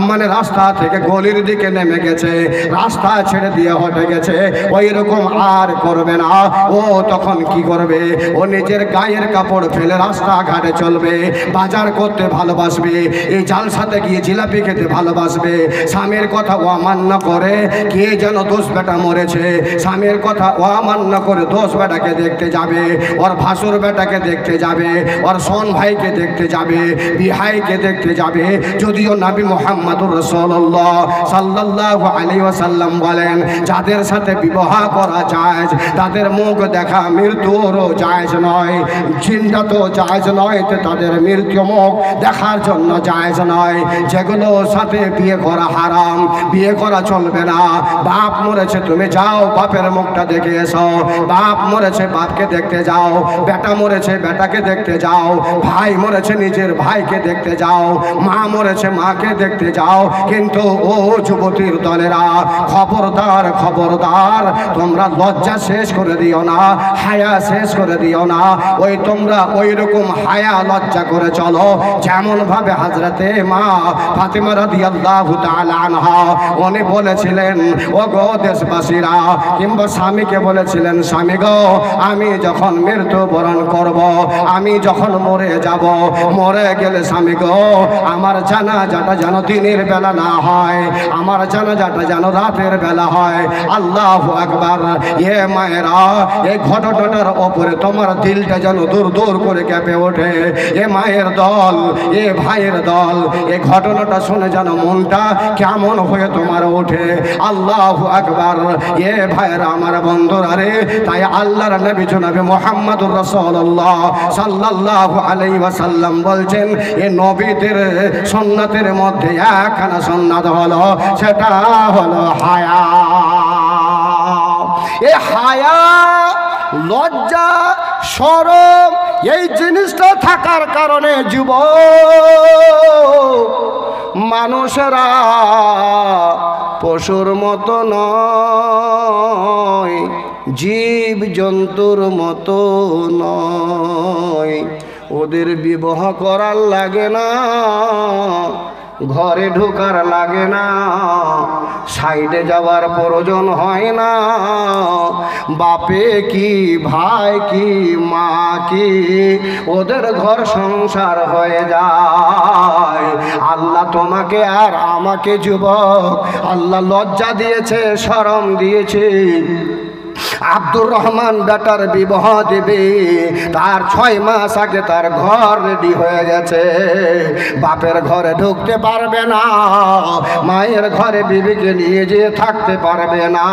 মানে রাস্তা থেকে গলির দিকে নেমে গেছে, রাস্তা ছেড়ে দিয়ে হটে গেছে। ওই রকম আর করবে না। ও তখন কি করবে? ও নিজের গায়ের কাপড় ফেলে রাস্তাঘাটে চলবে, বাজার করতে ভালোবাসবে, এই জালসাতে গিয়ে জিলাপি খেতে ভালোবাসবে। স্বামীর কথা অমান্য করে কে যেন দোষ বেটা মরেছে, স্বামীর কথা অমান্য করে দোষ বেটাকে দেখতে যাবে, ওর ভাসুর বেটাকে দেখতে যাবে, ওর সোন ভাইকে দেখতে যাবে, বিহাইকে দেখতে যাবে। যদিও নবী মুহাম্মদুর রাসূলুল্লাহ সাল্লাল্লাহু আলাইহি ওয়াসাল্লাম বলেন যাদের সাথে বিবাহ করা জায়েজ তাদের মুখ দেখা মৃত্যুরও জায়েজ নয়, জিন্দা তো জায়েজ নয়, তো তাদের মৃত্যু মুখ দেখার জন্য জায়েজ নয়। যেগুলোর সাথে বিয়ে করা হারাম, বিয়ে করা চলবে না। বাপ মরেছে, তুমি যাও বাপের মুখটা দেখে এসো। বাপ মরেছে, বাপকে দেখতে যাও। বেটা মরেছে, বেটাকে দেখতে যাও। ভাই মরেছে, নিজের ভাইকে দেখতে যাও। মা মরেছে, মাকে দেখতে যাও। কিন্তু ও যুবতীর দলেরা, খবরদার খবরদার, তোমরা লজ্জা শেষ করে দিও না, হায়া শেষ করে দিও না। ওই তোমরা ওই রকম হায়া লজ্জা করে চলো যেমন ভাবে হযরতে মা ফাতিমা রাদিয়াল্লাহু তাআলা আনহা উনি বলেছিলেন, ও গো দেশবাসীরা, কিংবা স্বামীকে বলেছিলেন, স্বামী গো আমি যখন মৃত্যুবরণ করব, আমি যখন মরে যাব, মরে গেলে স্বামী গো আমার জানাজাটা যেন দিনের বেলা না হয়, আমার জানাজাটা যেন রাতের বেলা হয়। আল্লাহু আকবার। এ মায়েরা, এই ঘটনাটার ওপরে তোমার দিলটা যেন দূর দূর করে কেঁপে ওঠে। এ মায়ের দল, এ ভাইয়ের দল, এই ঘটনাটা শুনে যেন মনটা কেমন হয়ে তোমার ওঠে। আল্লাহু আকবার। এ ভাইয়েরা, আমার বন্ধুরা রে, তাই আল্লাহর নবী জনাবে মুহাম্মদুর রাসূলুল্লাহ সাল্লাল্লাহু আলাইহি ওয়াসাল্লাম বলছেন, এই নবীদের সুন্নাতের মধ্যে একখানা সুন্নাত হলো, সেটা হলো হায়া। এ হায়া, লজ্জা, শরম, এই জিনিসটা থাকার কারণে যুবক মানুষেরা পশুর মতো নয়, জীব জন্তুর মতো নয়। ওদের বিবাহ করার লাগে না, ঘরে ঢোকার লাগে না, সাইডে যাওয়ার প্রয়োজন হয় না। বাপে কি, ভাই কি, মা কি, ওদের ঘর সংসার হয়ে যায়। আল্লাহ তোমাকে আর আমাকে যুবক আল্লাহ লজ্জা দিয়েছে, শরম দিয়েছে। আব্দুর রহমান বেটার বিবাহ দেবে, তার 6 মাস আগে তার ঘর রেডি হয়ে গেছে। বাপের ঘরে ঢুকতে পারবে না, মায়ের ঘরে বিবিকে নিয়ে যেয়ে থাকতে পারবে না।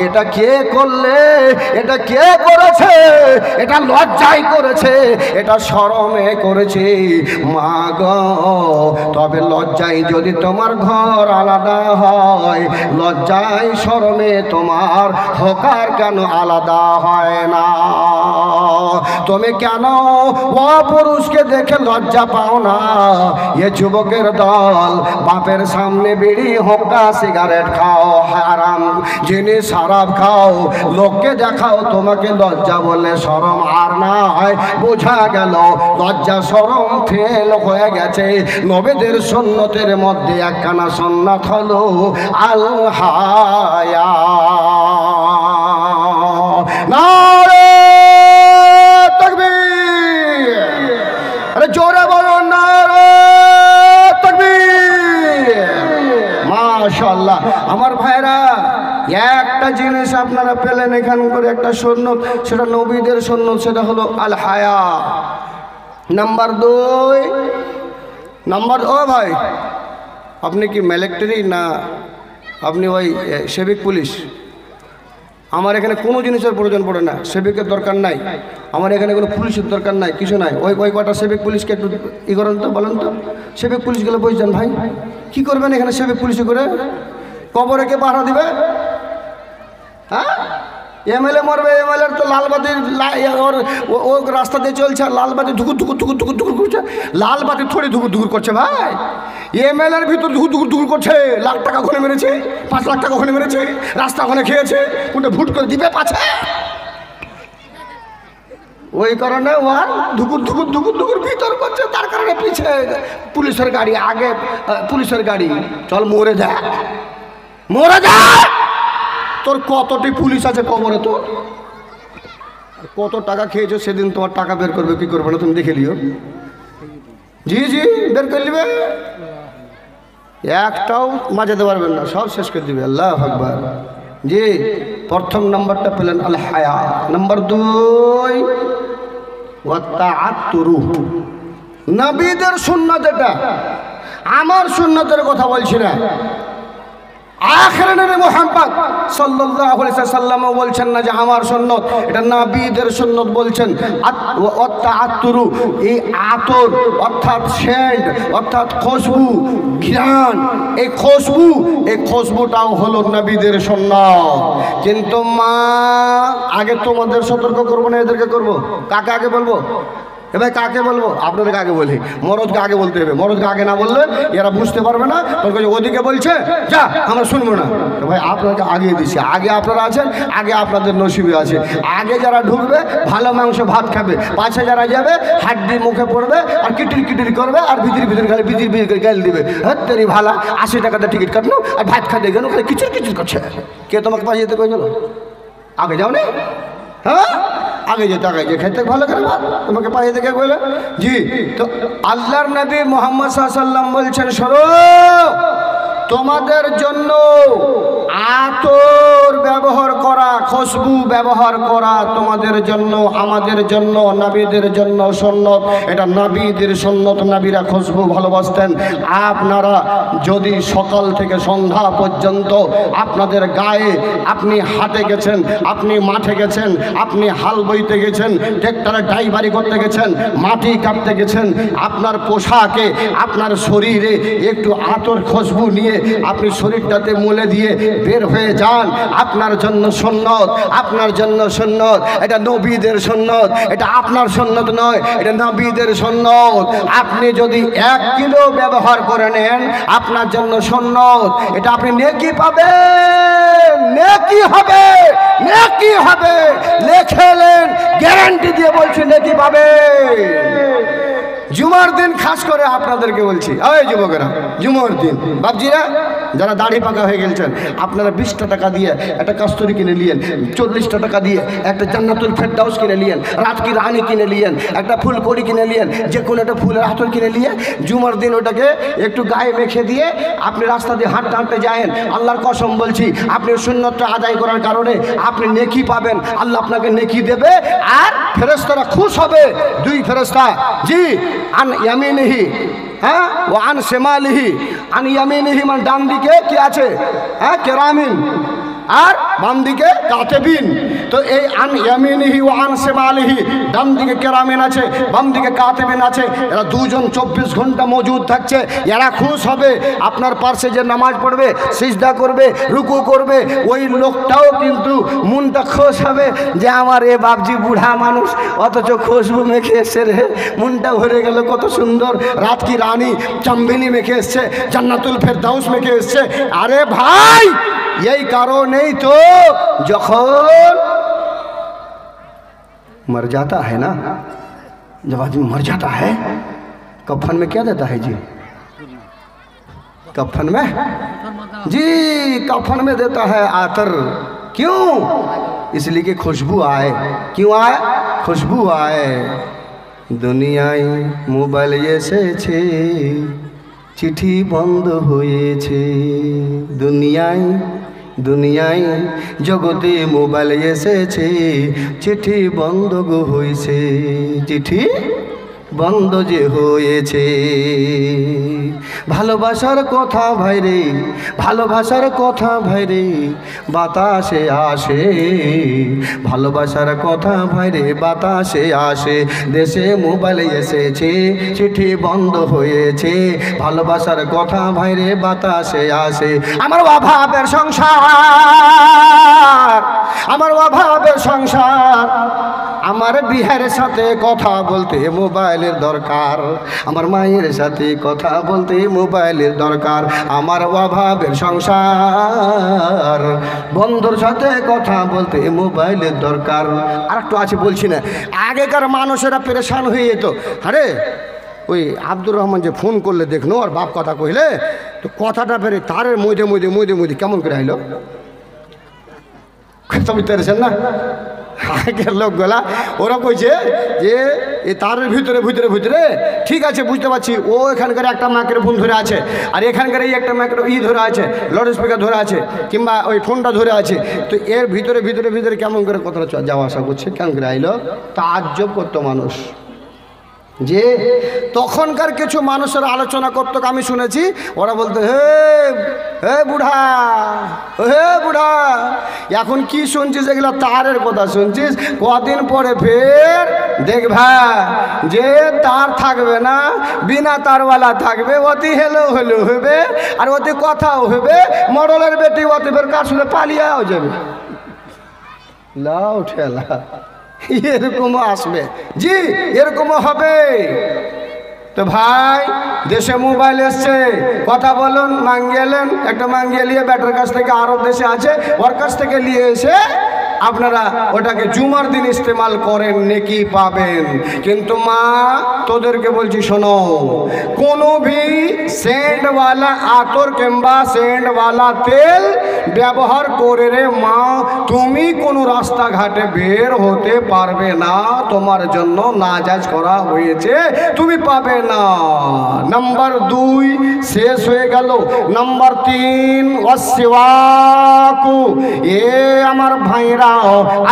এটা কে করলে? এটা কে করেছে? এটা লজ্জায় করেছে, এটা শরমে করেছে। মা গো, তবে লজ্জায় যদি তোমার ঘর আলাদা হয়, লজ্জায় শরমে তোমার হকার কেন আলাদা হয় না? তুমি কেন অপুরুষকে দেখে লজ্জা পাও না? এ যুবকের দল, বাপের সামনে বিড়ি, হুক্কা, সিগারেট খাও, হারাম জিনিস শরাব খাও, লোককে দেখাও, তোমাকে লজ্জা বলে শরম আর নাই। বোঝা গেল লজ্জা শরম ফেল হয়ে গেছে। নবীদের সুন্নতের মধ্যে একখানা সুন্নাত হলো আল হায়া। নারে তাকবীর! আরে জোরে বলো নারে তাকবীর! মাশাআল্লাহ। আমার ভাইরা, একটা জিনিস আপনারা পেলেন এখান করে, একটা সুন্নত, সেটা নবীদের সুন্নত, সেটা হলো আল হায়া। নাম্বার 2 নাম্বার, ও ভাই আপনি কি মিলিটারি না আপনি ওই সিভিক পুলিশ? আমার এখানে কোনো জিনিসের প্রয়োজন পড়ে না, সিভিকের দরকার নাই, আমার এখানে কোনো পুলিশের দরকার নাই, কিছু নাই। ওই কটা সিভিক পুলিশকে একটু ই করেন তো, বলেন তো, সিভিক পুলিশগুলো বুঝছেন ভাই কি করবেন এখানে সিভিক পুলিশ করে? কবরে কে পাহারা দিবে? হ্যাঁ, এমএলএ মরবে, এমএলএর তো লালবাতির ও রাস্তা দিয়ে চলছে, লালবাতি ধুকুর ধুকুর ধুকুর ধুকুর ধুকুর করছে, লালবাতি থোড়ি ধুকুর ধুকুর করছে ভাই। এমএলএর ভিতর ধুকুর ধুকুর ধুকুর করছে, লাখ টাকা ওখানে মেরেছে, 5 লাখ টাকা ওখানে মেরেছে, রাস্তা ওখানে খেয়েছে, কোনটা ভুট করে দিবে পাছে। ওই কারণে ওর ধুকুর ধুকুর ধুকুর ধুকুর ভিতর করছে, তার কারণে পিছে পুলিশের গাড়ি, আগে পুলিশের গাড়ি। চল মরে যা, মরে যা। তোর কতটি পুলিশ আছে কবরে, তোর কত টাকা খেয়েছো সেদিন, তোমার টাকা বের করবে কি করবে না তুমি দেখে লিও। জি জি বের করে নেবে, একটাও মাজাতে পারবেন না, সব শেষ করে দিবে। আল্লাহু আকবার। জি, প্রথম নাম্বারটা পেলেন আল হায়া। নাম্বার 2 ওয়াত্তাআত্তুরু, নবীদের সুন্নাত। এটা আমার সুন্নতের কথা বলছি না, আখির নবী মুহাম্মদ সাল্লাল্লাহু আলাইহি ওয়াসাল্লাম বলছেন না যে আমার সুন্নত, এটা নবীদের সুন্নত বলছেন। আত্তাআত্তুরু, এই আতর অর্থাৎ সেন্ট অর্থাৎ খুশবু, ঘ্রাণ, এই খুশবুটাও হলো নবীদের সুন্নত। কিন্তু মা, আগে তোমাদের সতর্ক করবো না এদেরকে করবো? কাকে আগে বলবো? এবার কাকে বলবো? আপনাদেরকে আগে বলি, মরদকে আগে বলতে হবে। মরদকে আগে না বললে এরা বুঝতে পারবে না, ওদিকে বলছে যা আমরা শুনবো না। ভাই আপনাকে আগে দিছি, আগে আপনারা আছেন, আগে আপনাদের নসিবে আছে। আগে যারা ঢুকবে ভালো মাংস ভাত খাবে, পাশে যারা যাবে হাড্ডি মুখে পড়বে আর কিটির কিটির করবে আর ভিতর খালি ভিতর গাল দিবে। হ্যাঁ তেরি ভালা, 80 টাকাতে টিকিট কাটলো আর ভাত খাতে গেল, খালি কিচির কিচির করছে। কে তোমাকে পাশে যেতে কইল? আগে যাও না? হ্যাঁ আগে যেতে, আগে যে খেতে ভালো করে তোমাকে পায়ে দেখে বলে। জি, তো আল্লাহর নবী মুহাম্মদ সাল্লাল্লাহু আলাইহি ওয়াসাল্লাম বলছেন, শোনো তোমাদের জন্য আতর ব্যবহার করা, খুশবু ব্যবহার করা তোমাদের জন্য, আমাদের জন্য, নবীদের জন্য সুন্নত। এটা নবীদের সুন্নত, নবীরা খুশবু ভালোবাসতেন। আপনারা যদি সকাল থেকে সন্ধ্যা পর্যন্ত আপনাদের গায়ে, আপনি হাটে গেছেন, আপনি মাঠে গেছেন, আপনি হাল বইতে গেছেন, ট্রাক্টরে ড্রাইভারি করতে গেছেন, মাটি কাটতে গেছেন, আপনার পোশাকে, আপনার শরীরে একটু আতর খুশবু নিয়ে আপনি শরীরটাতে মুলে দিয়ে বের হয়ে যান, আপনার জন্য সুন্নত, আপনার জন্য সুন্নত। এটা নবীদের সুন্নত, এটা আপনার সুন্নত নয়, এটা নবীদের সুন্নত। আপনি যদি 1 কিলো ব্যবহার করে নেন আপনার জন্য সুন্নত, এটা আপনি নেকি পাবেন, নেকি হবে, নেকি হবে। লেখেলেন, গ্যারান্টি দিয়ে বলছি নেকি পাবেন। জুমার দিন খাস করে আপনাদেরকে বলছি, ওই যুবকেরা, জুমার দিন বাবজিরা যারা দাড়ি পাকা হয়ে গেছেন, আপনারা 20টা টাকা দিয়ে একটা কস্তুরি কিনে নিয়েন, 40টা টাকা দিয়ে একটা জান্নাতুল ফেরদাউস কিনে নিয়েন, রাত কি রানী কিনে নিয়েন, একটা ফুলকড়ি কিনে নিয়েন, যে কোনো একটা ফুলের আতর কিনে নিয়ে জুমার দিন ওটাকে একটু গায়ে মেখে দিয়ে আপনি রাস্তা দিয়ে হাঁটতে হাঁটতে যায়েন। আল্লাহর কসম বলছি, আপনি সুন্নতটা আদায় করার কারণে আপনি নেকি পাবেন, আল্লাহ আপনাকে নেকি দেবে। আর ফেরেশতারা খুশ হবে, 2 ফেরেশতা। জি, আন ইয়ামিনিহি, হ্যাঁ, ও আন শিমালিহি। আন ইয়ামিনিহি মানে ডান দিকে কি আছে? হ্যাঁ কেরামিন, আর বাম দিকে কাতেবিন। তো এই আন ইয়ামিনিহি ও আন শিমালিহি, ডান দিকে কেরামিন আছে, বাম দিকে কাতেবিন আছে। এরা 2 জন 24 ঘন্টা মজুদ থাকছে। এরা খুশ হবে, আপনার পাশে যে নামাজ পড়বে, সিজদা করবে, রুকু করবে, ওই লোকটাও কিন্তু মনটা খুশ হবে যে আমার এ বাপজি বুড়া মানুষ অথচ খুশবু মেখে এসছে রে, মনটা ভরে গেল, কত সুন্দর রাত কি রানী চাম্বিলি মেখে এসছে, জান্নাতুল ফেরদাউস মেখে এসছে। আরে ভাই, यही कारणेই তো যখন मर जाता है ना, जब आदमी मर जाता है कफन में क्या देता है जी? कफन में, जी कफन में देता है आतर। क्यों? इसलिए कि खुशबू आए। क्यों आए? खुशबू आए। दुनियाय मोबाइल এসেছে, চিঠি বন্ধ হয়েছে। দুনিয়ায় দুনিয়ায় জগতে মোবাইল এসেছে, চিঠি বন্ধ গো হয়েছে, চিঠি বন্ধ যে হয়েছে। ভালোবাসার কথা ভাইরে, ভালোবাসার কথা ভাইরে বাতাসে আসে, ভালোবাসার কথা ভাইরে বাতাসে আসে। দেশে মোবাইল এসেছে, চিঠি বন্ধ হয়েছে, ভালোবাসার কথা ভাইরে বাতাসে আসে। আমার অভাবের সংসার, আমার অভাবের সংসার, আমার বিহার সাথে কথা বলতে মোবাইলের দরকার, আমার মায়ের সাথে কথা বলতে মোবাইলের দরকার। আমার অভাবের সংসার, বন্ধুর সাথে কথা বলতে মোবাইলের দরকার। আর একটু আছে বলছি না, আগেকার মানুষেরা পেরেশান হয়ে যেত। আরে ওই আব্দুর রহমান যে ফোন করলে দেখলো আর বাপ কথা কইলে তো কথাটা ফেরে তারের মধ্যে মধ্যে মধ্যে মধ্যে কেমন করে আইলো, বুঝতে পেরেছেন না? আগের লোকগুলা ওরা কইছে যে এই তারের ভিতরে ভিতরে ভিতরে ঠিক আছে বুঝতে পারছি, ও এখানকার একটা মাইক্রোফোন ধরে আছে, আর এখানকার এই একটা ধরে আছে, লাউড স্পিকার ধরে আছে, কিংবা ওই ফোনটা ধরে আছে। তো এর ভিতরে ভিতরে ভিতরে কেমন করে কথাটা যাওয়া আসা করছে, কেমন করে আইলো, তাজ্জব করতো মানুষ। যে তখনকার কিছু মানুষের আলোচনা করতো, আমি শুনেছি, ওরা বলতো হে হে বুড়া, হে বুড়া। এখন কি শুনছিস, এগুলো তারের কথা শুনছিস, কদিন পরে ফের দেখবা যে তার থাকবে না, বিনা তারওয়ালা থাকবে, অতি হেলেও হেলেও হবে, আর অতি কথাও হবে। মডেলের বেটি অতি ফের কার শুনে পালিয়েও যাবে, লাউ ঠেলা এরকমও আসবে, জি এরকমও হবে। তো ভাই দেশে মোবাইল এসছে, কথা বলুন, মাঙ্গিয়েলেন, একটা মাঙ্গিয়ে নিয়ে ব্যাটার কাছ থেকে, আরব দেশে আছে ওর কাছ থেকে নিয়ে এসে আপনারা ওটাকে জুমার দিন ইস্তেমাল করেন, নেকি পাবেন। কিন্তু মা তোদেরকে বলছি শোনো, কোনো ভি সেন্টওয়ালা আতর কিংবা সেন্টওয়ালা তেল ব্যবহার করে রে মা, তুমি কোনো রাস্তাঘাটে বের হতে পারবে না, তোমার জন্য নাজাজ করা হয়েছে, তুমি পাবে না। নাম্বার 2 শেষ হয়ে গেল। নাম্বার 3 ওয়াসওয়াকু। এ আমার ভাইরা,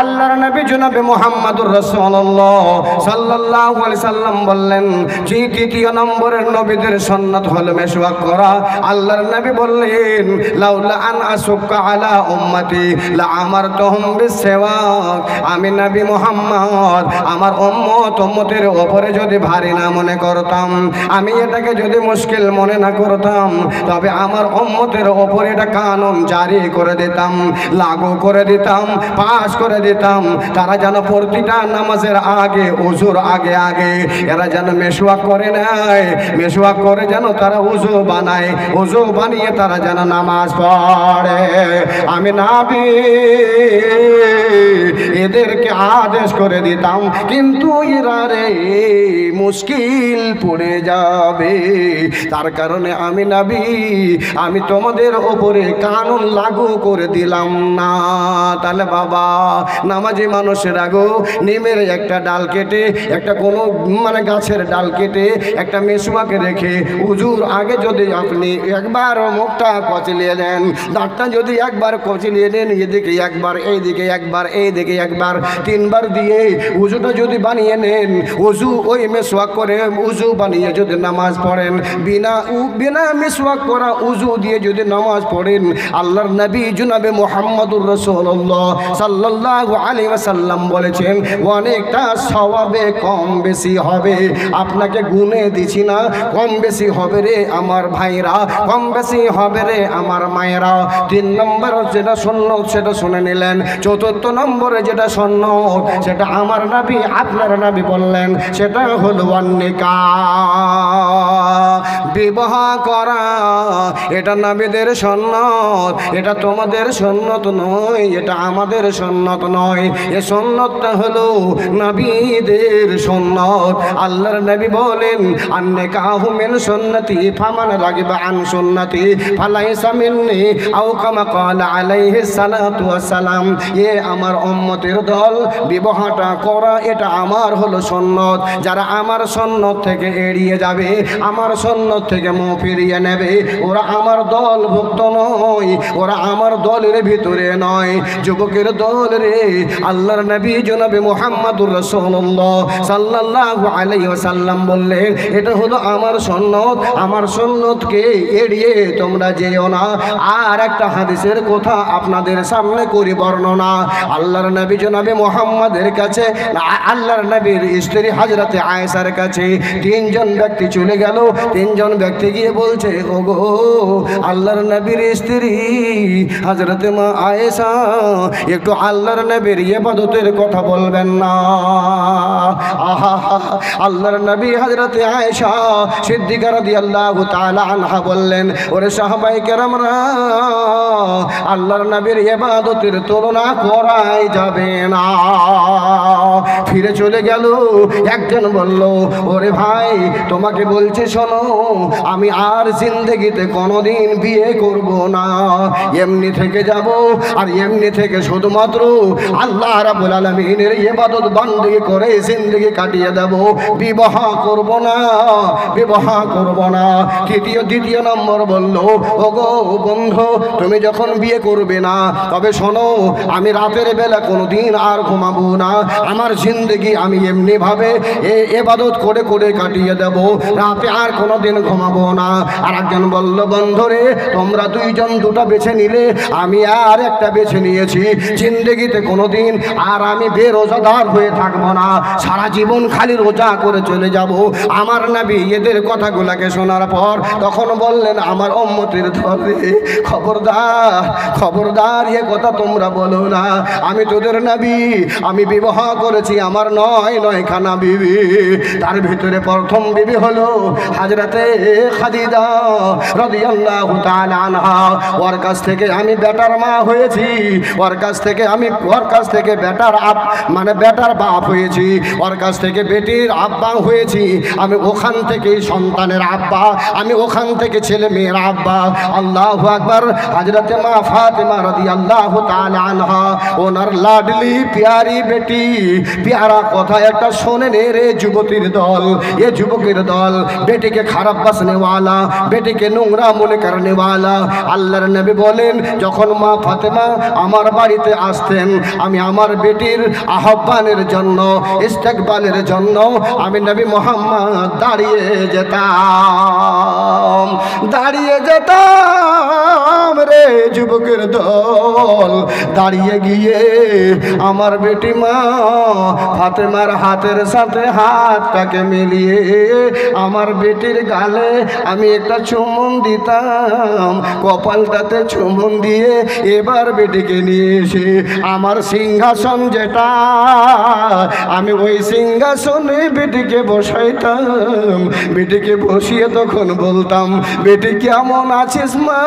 আল্লাহর নবী জনাবে মুহাম্মদুর রাসূলুল্লাহ সাল্লাল্লাহু আলাইহি সাল্লাম বললেন যে তৃতীয় নম্বরের নবীদের সুন্নাত হলো মেশওয়াক করা। আল্লাহর নবী বললেন লাউলা আন আসুক্কা আলা উম্মতি লা আমারতুহুম বিসওয়াক। আমি নবী মুহাম্মদ আমার উম্মতের উপরে যদি ভারী না মনে করতাম, আমি এটাকে যদি মুশকিল মনে না করতাম, তবে আমার উম্মতের উপরে এটা কানুন জারি করে দিতাম, লাগু করে দিতাম, পাশ করে দিতাম। তারা যেন প্রতিটা নামাজের আগে, ওযুর আগে আগে এরা যেন মেশওয়াক করে নেয়, মেশওয়াক করে যেন তারা ওযু বানায়, ওযু বানিয়ে তারা যেন নামাজ পড়ে। আমি নবী এদেরকে আদেশ করে দিতাম, কিন্তু এরা রে মুশকিল পড়ে যাবে। তার কারণে আমি নবী, আমি তোমাদের ওপরে কানুন লাগু করে দিলাম না। তাহলে বাবা নামাজি মানুষের আগো নিমের একটা ডাল কেটে, একটা কোনো মানে গাছের ডাল কেটে একটা মেশওয়াকে রেখে উজুর আগে যদি আপনি একবার মুখটা কচলিয়ে নেন, দাঁতটা যদি একবার কচলিয়ে নেন, এদিকে একবার, এইদিকে একবার, এইদিকে একবার, 3 বার দিয়ে উজুটা যদি বানিয়ে নেন, উজু ওই মেশওয়াক করে উজু বানিয়ে যদি নামাজ পড়েন, বিনা মেশওয়াক করা উজু দিয়ে যদি নামাজ পড়েন, আল্লাহর নবী জনাবে মুহাম্মদুর রাসূলুল্লাহ সাল্লাল্লাহু আলাইহি ওয়াসাল্লাম বলেছেন অনেকটা সওয়াবে কম বেশি হবে। আপনাকে গুনে দিছি না, কম বেশি হবে রে আমার ভাইরা, কম বেশি হবে রে আমার মায়েরা। 3 নম্বর যেটা সুন্নাত সেটা শুনে নিলেন। 4 নম্বরে যেটা সুন্নাত সেটা আমার নবী আপনার নবী বললেন, সেটা হলো নিকাহ, বিবাহ করা। এটা নবীদের সুন্নাত, এটা তোমাদের সুন্নাত নয়, এটা আমাদের সুন্নত নয়, এ সুন্নতটা হলো নবীদের সুন্নত। আল্লাহর নবী বলেন আন-নিকাহু মিন সুন্নতি ফামান রাগিবা আন সুন্নতি ফালাইসা মিন্নি আও কামা ক্বালা আলাইহিস সালাতু ওয়াস সালাম। এ আমার উম্মতের দল, বিবাহটা করা এটা আমার হলো সুন্নত। যারা আমার সুন্নত থেকে এড়িয়ে যাবে, আমার সুন্নত থেকে মুখ ফিরিয়ে নেবে, ওরা আমার দলভুক্ত নয়, ওরা আমার দলের ভিতরে নয়। যুবকের দল রে, আল্লাহর নবী জনাবে মুহাম্মদুর রাসূলুল্লাহ সাল্লাল্লাহু আলাইহি ওয়াসাল্লাম বললেন এটা হলো আমার সুন্নত, আমার সুন্নতকে এড়িয়ে তোমরা যেও না। আর একটা হাদিসের কথা আপনাদের সামনে করি বর্ণনা। আল্লাহর নবী জনাবে মুহাম্মদের কাছে, আল্লাহর নবীর স্ত্রী হযরতে আয়েশার কাছে তিনজন ব্যক্তি চলে গেল। তিনজন ব্যক্তি গিয়ে বলছে, ওগো আল্লাহর নবীর স্ত্রী হযরতে মা আয়েশা, একটু আল্লাহর নবীর ইবাদতের কথা বলবেন না? আহা, আল্লাহর নবী হযরতে আয়েশা সিদ্দিকা রাদিয়াল্লাহু তাআলা আনহা বললেন, ওরে সাহাবায়ে কেরামরা, আল্লাহর নবীর ইবাদতের তুলনা করাই যাবে না। ফিরে চলে গেল। একজন বলল, ওরে ভাই তোমাকে বলছি শোনো, আমি আর জিন্দেগিতে কোনোদিন বিয়ে করব না, এমনি থেকে যাব আর এমনি থেকে শুধুমাত্র আল্লাহ রাব্বুল আলামিনের ইবাদত বندگی করে জিন্দেগি কাটিয়ে দেব, বিবাহ করব না, বিবাহ করব না। দ্বিতীয় নম্বর বলল, ওগো বন্ধু তুমি যখন বিয়ে করবে না, তবে শোনো আমি রাতের বেলা কোনোদিন আর ঘুমাবো না, আমার জিন্দেগি আমি এমনি ভাবে ইবাদত করে করে কাটিয়ে দেব, রাতে আর কোনোদিন ঘুমাবো না। আর একজন বলল, বন্ধুরে তোমরা দুইজন দুটা বেছে নিলে, আমি আর একটা বেছে নিয়েছি, জিন্দেগিতে কোনোদিন আর আমি বেরোজাদার হয়ে থাকবো না, সারা জীবন খালি রোজা করে চলে যাব। আমার নবী এদের কথাগুলোকে শোনার পর তখন বললেন, আমার উম্মতের ধরে খবরদার খবরদার, এ কথা তোমরা বলো না, আমি তোদের নবী, আমি বিবাহ করেছি আমার নয় খানা বিবি। তার ভিতরে প্রথম বিবি হলো হযরতে খাদিজা রাদিয়াল্লাহু তাআলা আনহা। ওর কাছ থেকে আমি বেটার মা হয়েছি, ওর কাছ থেকে বেটার বেটার বাপ হয়েছি, ওর কাছ থেকে বেটির আব্বা হয়েছি, আমি ওখান থেকে সন্তানের আব্বা, আমি ওখান থেকে ছেলে মেয়ের আব্বা। আল্লাহু আকবার। হযরতে মা ফাতেমা রাদিয়াল্লাহু তাআলা আনহা, ওনার লাডলি প্যারি বেটি, প্যারা কথা একটা শোনেন রে যুবতীর দল, এ যুবকের দল, বেটিকে খারাপ বাসনে ওয়ালা, বেটিকে নোংরা মনে করনে ওয়ালা। আল্লাহর নবী বলেন, যখন মা ফাতেমা আমার বাড়িতে আসতেন, আমি আমার বেটির আহ্বানের জন্য, ইস্তেকবালের জন্য আমি নবী মুহাম্মদ দাঁড়িয়ে যেতাম রে যুবকের দল। দাঁড়িয়ে গিয়ে আমার বেটি মা ফাতেমার হাতের সাথে হাতটাকে মিলিয়ে আমার বেটির গালে আমি একটা চুমুন দিতাম, কপালটাতে চুমুন দিয়ে এবার বেটিকে নিয়ে এসে আমার সিংহাসন যেটা, আমি ওই সিংহাসনে বেটিকে বসাইতাম। বেটিকে বসিয়ে তখন বলতাম, বেটি কেমন আছিস মা?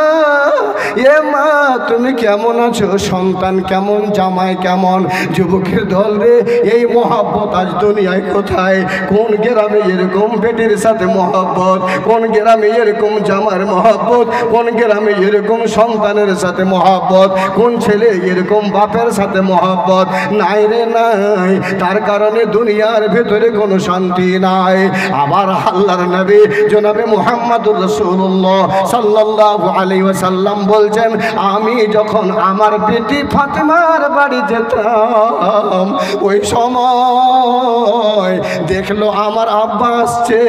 এ মা তুমি কেমন আছো? সন্তান কেমন? জামাই কেমন? যুবকের দল রে, এই মহব্বত আজ দুনিয়ায় কোথায়? কোন গ্রামে এরকম বেটির সাথে মহব্বত? কোন গ্রামে এরকম জামার মহব্বত? কোন গ্রামে এরকম সন্তানের সাথে মহব্বত? কোন ছেলে এরকম বাপের সাথে মহব্বত? নাই রে নাই। তার কারণে দুনিয়ার ভেতরে কোনো শান্তি নাই। আবার আল্লাহর নবী জনাবে মুহাম্মদুর রাসূলুল্লাহ সাল্লাল্লাহু আলাইহি ওয়াসাল্লাম বলছেন, আমি যখন আমার বেটি ফাতেমার বাড়ি যেতাম, ওই সময় দেখলো আমার আব্বা আসছে,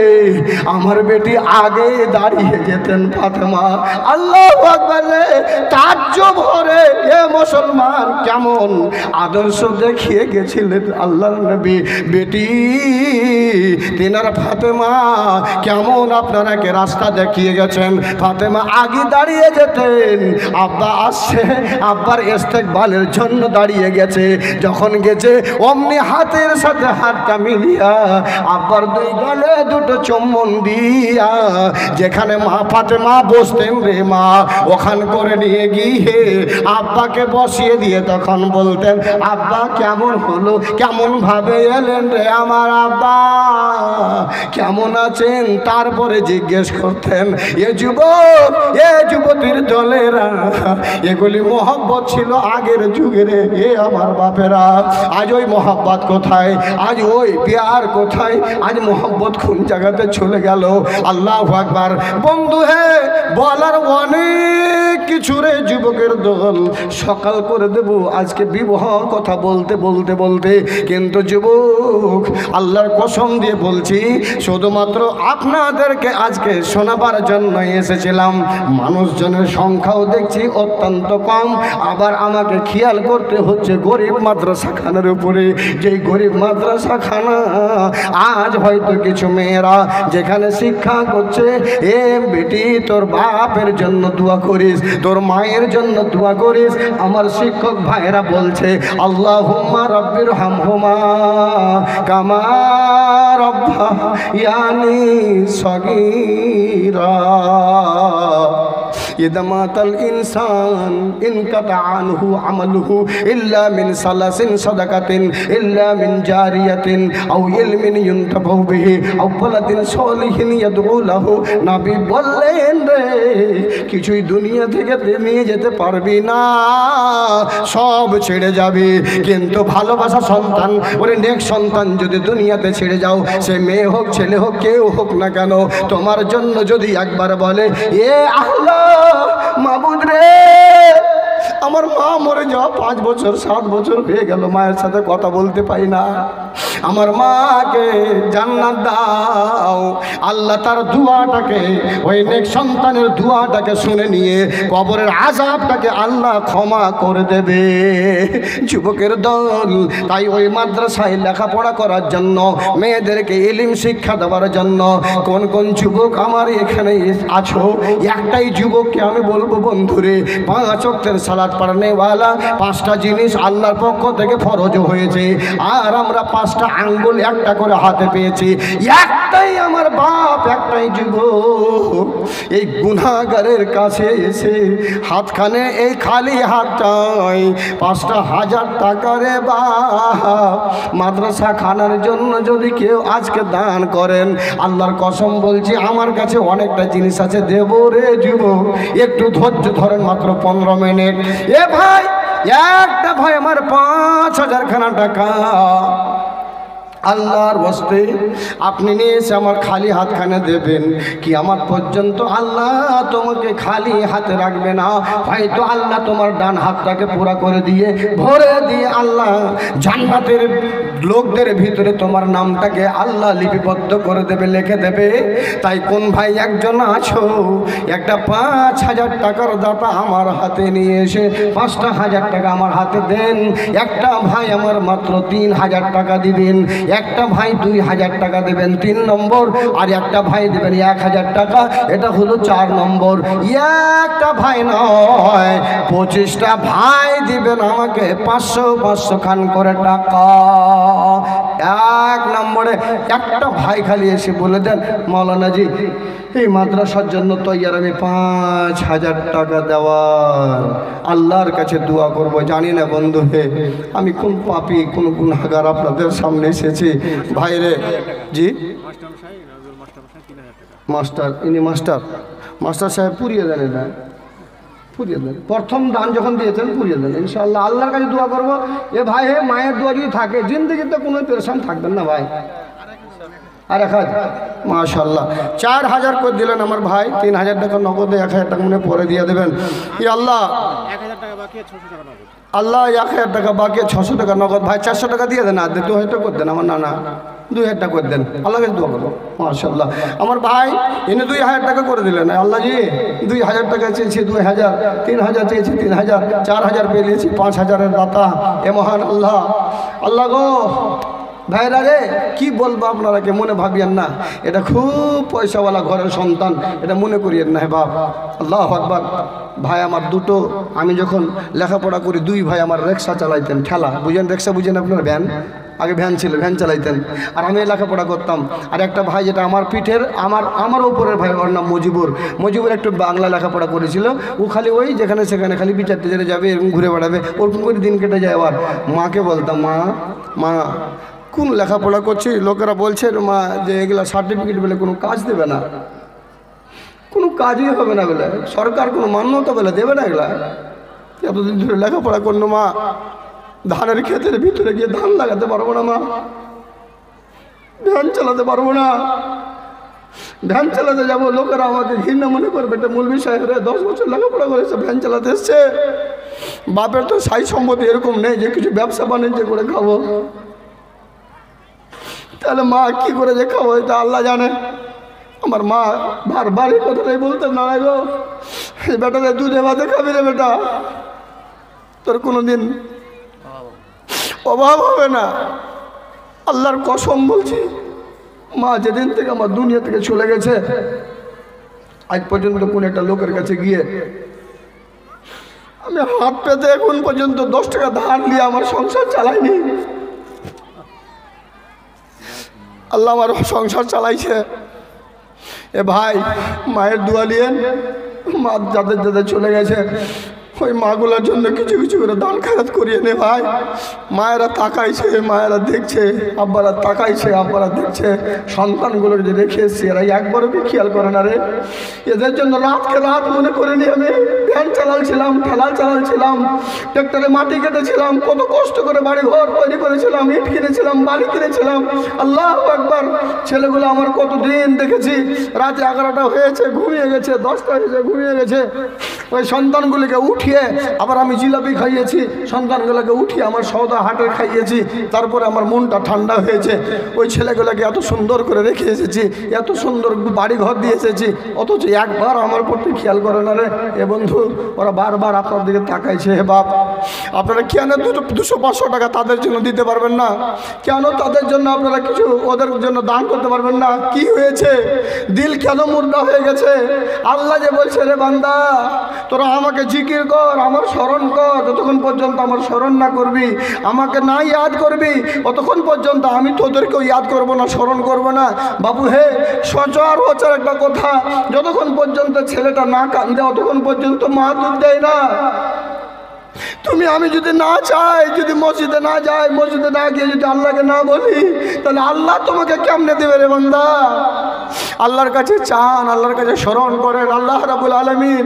আমার বেটি আগে দাঁড়িয়ে যেতেন ফাতেমা। আল্লাহু আকবার। তাজ্জব ভরে এ মুসলমান কেমন আদর্শ দেখিয়ে গেছিলেন আল্লাহর নবী। বেটি তিনার ফাতেমা কেমন আপনারাকে রাস্তা দেখিয়ে গেছেন। ফাতেমা আগে দাঁড়িয়ে যেতেন, আব্বা আসছে, আব্বার ইস্তেকবালের জন্য দাঁড়িয়ে গেছে। যখন গেছে অমনি হাতের সাথে হাতটা মিলিয়া আব্বার দুই গালে দুটো চুম্বন দিয়া যেখানে মা ফাতেমা বসতেন রে মা, ওখান করে নিয়ে গিয়ে আব্বাকে বসিয়ে দিয়ে তখন বলতেন, আব্বা কেমন হলো, কেমন ভাবে এলেন রে আমার আব্বা, কেমন আছেন? তারপরে জিজ্ঞেস করতেন, এ যুবক, এ যুবতীর দলেরা, এগুলি মোহাব্বত ছিল আগের যুগের। এ আমার বাপেরা, আজ ওই মোহাব্বত কোথায়? আজ ওই প্যার কোথায়? আজ মোহাব্বত কোন জায়গাতে চলে গেল? আল্লাহু আকবার। বন্ধু হে, বলার অনেক কিছু রে যুবকের দল, সকাল করে দেব আজকে বিবাহ কথা বলতে বলতে বলতে, কিন্তু যুবক আল্লাহর কসম দিয়ে বলছি, শুধুমাত্র আপনাদেরকে আজকে শোনাবার জন্য এসেছিলাম। মানুষজনের সংখ্যাও দেখছি অত্যন্ত কম, আবার আমাকে খেয়াল করতে হচ্ছে গরিব মাদ্রাসাখানার উপরে। যেই গরিব মাদ্রাসাখানা আজ হয়তো কিছু মেয়েরা যেখানে শিক্ষা করছে, এ বেটি তোর বাপের জন্য দোয়া করিস, তোর মায়ের জন্য দোয়া করিস। আমার শিক্ষক ভাইরা বলছে, আল্লাহুম্মা রাব্বির হামহুমা কামা রাব্বায়ানি সগীরা। إذا مات الإنسان انقطع عنه عمله إلا من ثلاث صدقة إلا من جارية أو علم ينتفع به أو ولد صالح يدعو له। নবী বললেন রে, কিছুই দুনিয়া থেকে নিয়ে যেতে পারবি না, সব ছেড়ে যাবে, কিন্তু ভালোবাসা সন্তান, ওরে নেক সন্তান যদি দুনিয়াতে ছেড়ে যাও, সে মেয়ে হোক ছেলে হোক কেউ হোক না কেন, তোমার জন্য যদি একবার বলে, এ আল্লাহ মাবুদ রে, আমার মা মরে যাওয়া 5 বছর 7 বছর হয়ে গেল, মায়ের সাথে কথা বলতে পাই না, আমার মাকে জান্নাত দাও। আল্লাহ তার দুয়াটাকে, ওই নেক সন্তানের দুয়াটাকে শুনে নিয়ে কবরের আযাবটাকে আল্লাহ ক্ষমা করে দেবে। যুবকের দল, তাই ওই মাদ্রাসায় লেখাপড়া করার জন্য, মেয়েদেরকে ইলম শিক্ষা দেওয়ার জন্য কোন কোন যুবক আমার এখানে আছো, একটাই যুবককে আমি বলবো, বন্ধুরে 5 ওয়াক্তের সালাত পড়নেওয়ালা, 5টা জিনিস আল্লাহর পক্ষ থেকে ফরজ হয়েছে, আর আমরা 5টা আঙ্গুল একটা করে হাতে পেয়েছি। একটাই আমার বাপ, একটাই যুবক এই গুনাহগারের কাছে এসে হাতখানে এই খালি হাতটাই 5,000 টাকা রে বাপ, মাদ্রাসা খানার জন্য যদি কেউ আজকে দান করেন, আল্লাহর কসম বলছি আমার কাছে অনেকটা জিনিস আছে দেব রে যুবক, একটু ধৈর্য ধরেন, মাত্র 15 মিনিট। এ ভাই, একটা ভাই আমার 5,000 খানা টাকা আল্লাহর ওয়াস্তে আপনি নিয়ে এসে আমার খালি হাতখানে দেবেন, কি আমার পর্যন্ত আল্লাহ তোমাকে খালি হাতে রাখবে না, হয়তো আল্লাহ তোমার ডান হাতটাকে পুরা করে দিয়ে ভরে দিয়ে আল্লাহ জান্নাতের লোকদের ভিতরে তোমার নামটাকে আল্লাহ লিপিবদ্ধ করে দেবে, লিখে দেবে। তাই কোন ভাই একজন আছো, একটা 5,000 টাকার দাতা আমার হাতে নিয়ে এসে 5,000 টাকা আমার হাতে দেন। একটা ভাই আমার মাত্র 3,000 টাকা দিবেন, একটা ভাই 2,000 টাকা দেবেন 3 নম্বর, আর একটা ভাই দেবেন 1,000 টাকা, এটা হলো 4 নম্বর। একটা ভাই নয়, 25টা ভাই দিবেন আমাকে 500 খান করে টাকা। 1 নম্বরে একটা ভাই খালি এসে বলে দেন, মাওলানা জি এই মাদ্রাসার জন্য তৈয়ার আমি 5,000 টাকা দেওয়ার, আল্লাহর কাছে দোয়া করব। জানি না বন্ধু হে আমি কোন পাপী, কোন গুনাহগার আপনাদের সামনে এসেছি। ভাইরে জি মাস্টার, ইনি মাস্টার সাহেব পুরিয়ে দেন, এটা পুরিয়ে দেন। প্রথম দান যখন দিয়েছেন পুরিয়ে দেন ইনশাআল্লাহ। আল্লাহর কাছে দোয়া করবো। এ ভাই হে, মায়ের দোয়া যদি থাকে জিন্দগিতে কোনো পেরেশান থাকবেন না ভাই। আর 1,000 মাশাআল্লাহ 4,000 করে দিলেন আমার ভাই, 3,000 টাকা নগদে, 1,000 টাকা মনে পরে দিয়ে দেবেন। ই আল্লাহ, 1,000 টাকা বাকি, 600 টাকা নগদ। আল্লাহ 1,000 টাকা বাকি, 600 টাকা নগদ। ভাই 400 টাকা দিয়ে দেন, আর 2,000 টাকা করে দেন আমার নানা, 2,000 টাকা করে দেন, আল্লাহ কাছে দোয়া করবো। মাশাআল্লাহ আমার ভাই এনে 2,000 টাকা করে দিলেন। আল্লাহ জি 2,000 টাকা চেয়েছি 2,000, 3,000 চেয়েছি 3,000, 4,000 পেয়েছি, 5,000-এর দাতা এ মহান আল্লাহ। আল্লাহ গো ভাইরা রে, কি বলবো আপনারাকে, মনে ভাবিয়েন না এটা খুব পয়সাওয়ালা ঘরের সন্তান, এটা মনে করিয়েন না হে বাপ। আল্লাহু আকবার। ভাই আমার দুটো, আমি যখন লেখাপড়া করি 2 ভাই আমার রিক্সা চালাইতেন, ঠেলা বুঝেন, রিক্সা বুঝেন আপনার, ভ্যান আগে ভ্যান ছিল, ভ্যান চালাইতেন, আর আমি লেখাপড়া করতাম। আর একটা ভাই যেটা আমার পিঠের আমার ওপরের ভাই, ওর নাম মজিবুর একটু বাংলা লেখাপড়া করেছিল। ও খালি ওই যেখানে সেখানে খালি বিচার টিচারে যাবে, এরকম ঘুরে বেড়াবে, ওরকম করে দিন কেটে যায়। আবার মাকে বলতাম, মা কোন লেখাপড়া করছি, লোকেরা বলছে মা যে এগুলা সার্টিফিকেট বলে কোনো কাজ দেবে না, কোনো কাজই হবে না বলে, সরকার কোনো মান্যতা বলে দেবে না এগুলা। এতদিন ধরে লেখাপড়া করলো মা, ধানের ক্ষেতের ভিতরে গিয়ে ধান লাগাতে পারবো না মা, ভ্যান চালাতে পারবো না, ভ্যান চালাতে যাবো লোকেরা আমাকে ঘৃণা মনে করবে, এটা মৌলভী সাহেব 10 বছর লেখাপড়া করেছে, ভ্যান চালাতে এসছে, বাপের তো সাই সম্পত্তি এরকম নেই যে কিছু ব্যবসা বাণিজ্য করে খাবো, তাহলে মা কি করে যে খাবো এটা আল্লাহ জানে। আমার মা বারবার এই কথাটাই বলতেন, না গো বেটারে দুধে ভাতে খাবি রে বেটা, তোর কোনোদিন অভাব হবে না, আল্লাহর কসম বলছি। মা যেদিন থেকে আমার দুনিয়া থেকে চলে গেছে, আজ পর্যন্ত কোন একটা লোকের কাছে গিয়ে আমি হাত পেতে এখন পর্যন্ত 10 টাকা ধার নিয়ে আমার সংসার চালাইনি। আল্লাহ আমার সংসার চালাইছে। এ ভাই, মায়ের দোয়া নিয়েন, মা যাদের চলে গেছে ওই মাগুলোর জন্য কিছু কিছু করে দান খায়রাত করিয়ে নে ভাই। মায়েরা তাকাইছে, মায়েরা দেখছে, আব্বারা তাকাইছে, আব্বারা দেখছে, সন্তানগুলোকে যে রেখে এসছে এরা একবারও কি খেয়াল করে না রে। এদের জন্য রাতকে রাত মনে করে নিয়ে আমি ভ্যান চালাচ্ছিলাম, ঠেলা চালাচ্ছিলাম, ট্রাক্টরে মাটি কেটেছিলাম, কত কষ্ট করে বাড়ি ঘর তৈরি করেছিলাম, ইট কিনেছিলাম, বালি কিনেছিলাম। আল্লাহ একবার ছেলেগুলো আমার কতদিন দেখেছি, রাত 11টা হয়েছে ঘুমিয়ে গেছে, 10টা হয়েছে ঘুমিয়ে গেছে। ওই সন্তানগুলিকে উঠিয়ে আবার আমি জিলাপি খাইয়েছি, সন্তানগুলোকে উঠিয়ে আমার সওদা হাটে খাইয়েছি, তারপরে আমার মনটা ঠান্ডা হয়েছে। ওই ছেলেগুলোকে এত সুন্দর করে রেখে এসেছি, এত সুন্দর বাড়ি ঘর দিয়ে এসেছি, অথচ একবার আমার প্রতি খেয়াল করে না রে। এ বন্ধু, ওরা বারবার আপনার দিকে তাকাইছে। হে বাপ, আপনারা কেন 200-500 টাকা তাদের জন্য দিতে পারবেন না? কেন তাদের জন্য আপনারা কিছু ওদের জন্য দান করতে পারবেন না? কি হয়েছে? দিল কেন মুর্দা হয়ে গেছে? আল্লাহ যে বলছে, রে বান্দা তোরা আমাকে জিকির কর, আমার স্মরণ কর, যতক্ষণ পর্যন্ত আমার স্মরণ না করবি, আমাকে না ইয়াদ করবি, ততক্ষণ পর্যন্ত আমি তোদেরকেও ইয়াদ করব না, স্মরণ করব না। বাবু হে, সচরাচর একটা কথা, যতক্ষণ পর্যন্ত ছেলেটা না কান্দে ততক্ষণ পর্যন্ত মা দুধ দেয় না। তুমি আমি যদি না চাই, যদি মসজিদে না যাই, মসজিদে না গিয়ে যদি আল্লাহকে না বলি, তাহলে আল্লাহ তোমাকে কেমনে দেবে রে বান্দা? আল্লাহর কাছে চান, আল্লাহর কাছে স্মরণ করেন। আল্লাহ রাব্বুল আলামিন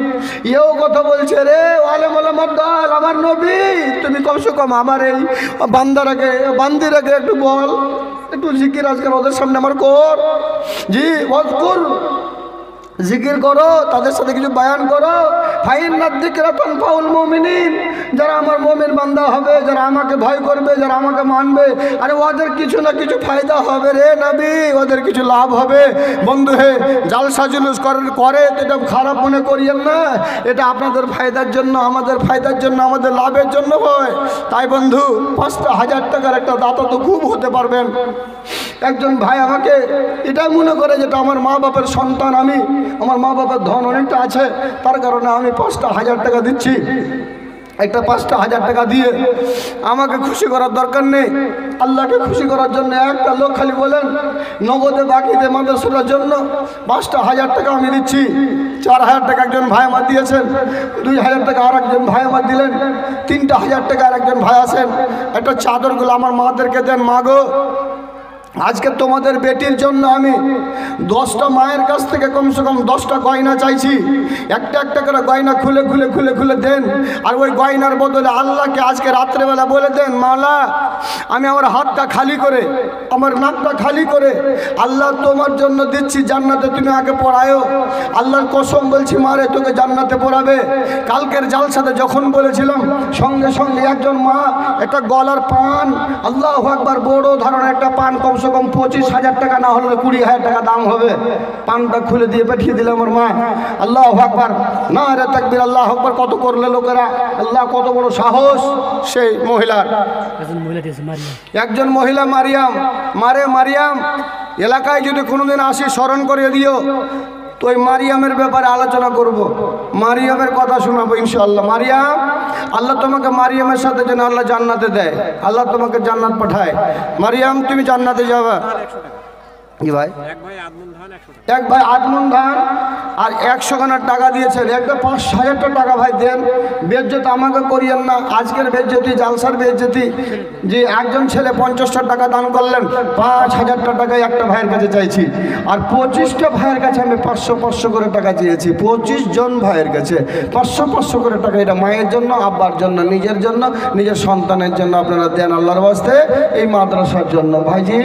এও কথা বলছে, রে আলেম ওলামার দল, আমার নবী, তুমি কমসে কম আমার এই বান্দিরাকে একটু বল, একটু জিকির আজকাল ওদের সামনে আমার কর। জি ওয়াজকুর, জিকির করো, তাদের সাথে কিছু বয়ান করো। ফাইন্নাদ যিকরা তানফাউল মুমিনিন, যারা আমার মুমিন বান্দা হবে, যারা আমাকে ভয় করবে, যারা আমাকে মানবে, আরে ওদের কিছু না কিছু ফায়দা হবে রে নবী, ওদের কিছু লাভ হবে। বন্ধু হে, জালসা জুলুস করে এটা খারাপ মনে করিয়েন না, এটা আপনাদের ফায়দার জন্য, আমাদের ফায়দার জন্য, আমাদের লাভের জন্য হয়। তাই বন্ধু, 5,000 টাকার একটা দাতা তো খুব হতে পারবেন। একজন ভাই আমাকে এটা মনে করে যেটা আমার মা বাপের সন্তান আমি, আমার মা বাবার ধন অনেকটা আছে, তার কারণে আমি 5,000 টাকা দিচ্ছি। একটা 5,000 টাকা দিয়ে আমাকে খুশি করার দরকার নেই, আল্লাহকে খুশি করার জন্য একটা লোক খালি বলেন নগদে বাকিতে মাদ্রাসার জন্য 5,000 টাকা আমি দিচ্ছি। 4,000 টাকা একজন ভাই আমার দিয়েছেন, 2,000 টাকা আর একজন ভাই আমার দিলেন, 3,000 টাকা আর একজন ভাই আছেন। একটা চাদরগুলো আমার মাদেরকে দেন। মা গো, আজকে তোমাদের বেটির জন্য আমি 10টা মায়ের কাছ থেকে কমসে কম 10টা গয়না চাইছি। একটা একটা করে গয়না খুলে খুলে খুলে খুলে দেন, আর ওই গয়নার বদলে আল্লাহকে আজকে রাত্রেবেলা বলে দেন, মাওলা আমি আমার হাতটা খালি করে, আমার নাকটা খালি করে আল্লাহ তোমার জন্য দিচ্ছি, জান্নাতে তুমি আগে পড়ায়ো। আল্লাহর কসম বলছি মারে, তোকে জান্নাতে পড়াবে। কালকের জালসাতে যখন বলেছিলাম, সঙ্গে সঙ্গে একজন মা একটা গলার পান, আল্লাহু আকবার, বড় ধরনের একটা পান, কমসে কম 25,000 টাকা না হলে 20,000 টাকা দাম হবে, পানটা খুলে দিয়ে পাঠিয়ে দিল আমার মা। আল্লাহু আকবার, না রে তাকবীর, আল্লাহু আকবার কত করলে লোকেরা, আল্লাহ কত বড় সাহস সেই মহিলার। একজন মহিলা মারিয়াম, মারিয়াম এলাকায় যদি কোনোদিন আসি স্মরণ করিয়ে দিও, তো ওই মারিয়ামের ব্যাপারে আলোচনা করব, মারিয়ামের কথা শোনাবো ইনশাআল্লাহ। মারিয়াম, আল্লাহ তোমাকে মারিয়ামের সাথে যেন আল্লাহ জান্নাতে দেয়, আল্লাহ তোমাকে জান্নাত পাঠায়। মারিয়াম তুমি জান্নাতে যাবা। 100 টাকা। কি ভাই? এক ভাই আদমন ধান 100 টাকা। এক ভাই আদমন ধান আর 100 খানার টাকা দিয়েছেন, একটা 5,000 টাকা ভাই দেন। বেজ্জত আমাকে করিয়েন না, আজকের বেজ্জতি জালসার বেজ্জতি। যে একজন ছেলে 50টা টাকা দান করলেন, 5,000 টাকায় একটা ভাইয়ের কাছে চাইছি। আর 25টা ভাইয়ের কাছে আমি 500 করে টাকা চেয়েছি। 25 জন ভাইয়ের কাছে 500 করে টাকা। এটা মায়ের জন্য, আব্বার জন্য, নিজের জন্য, নিজের সন্তানের জন্য আপনারা দেন আল্লাহর ওয়াস্তে, এই মাদ্রাসার জন্য। ভাইজি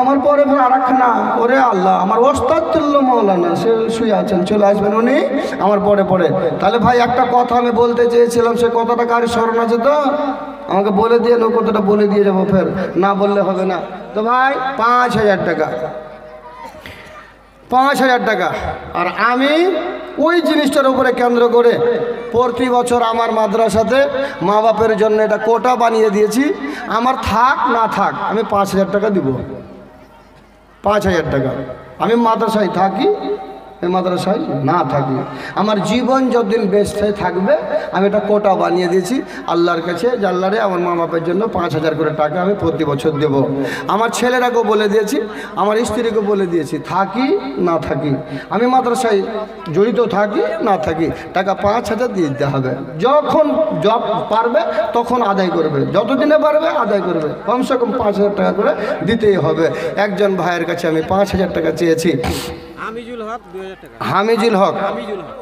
আমার পরে আর এক না, ওরে আল্লাহ, আমার ওস্তাদ তুল্য মৌলানা সে শুয়ে আছেন, চলে আসবেন উনি আমার পরে। তাহলে ভাই একটা কথা আমি বলতে চেয়েছিলাম, সে কথাটা কার স্মরণ আছে তো আমাকে বলে দিয়ে, ও কথাটা বলে দিয়ে যাবো, ফের না বললে হবে না। তো ভাই 5,000 টাকা, 5,000 টাকা। আর আমি ওই জিনিসটার উপরে কেন্দ্র করে প্রতি বছর আমার মাদ্রাসাতে মা বাপের জন্য এটা কোটা বানিয়ে দিয়েছি। আমার থাক না থাক আমি 5,000 টাকা দিব। 5,000 টাকা। আমি মাদ্রাসায় থাকি, এই মাদ্রাসায় না থাকি, আমার জীবন যতদিন বেঁচে থাকবে আমি এটা কোটা বানিয়ে দিয়েছি আল্লাহর কাছে, যে আল্লাহ রে আমার মা বাপের জন্য 5,000 করে টাকা আমি প্রতি বছর দেব। আমার ছেলেরাকেও বলে দিয়েছি, আমার স্ত্রীকে বলে দিয়েছি, থাকি না থাকি আমি মাদ্রাসায় জড়িত থাকি না থাকি টাকা 5,000 দিয়ে দিতে হবে। যখন জব পারবে তখন আদায় করবে, যতদিনে পারবে আদায় করবে, কমসে কম 5,000 টাকা করে দিতেই হবে। একজন ভাইয়ের কাছে আমি 5,000 টাকা চেয়েছি। হামিজুল হক 2000 টাকা। হামিজুল হক, হামিজুল হক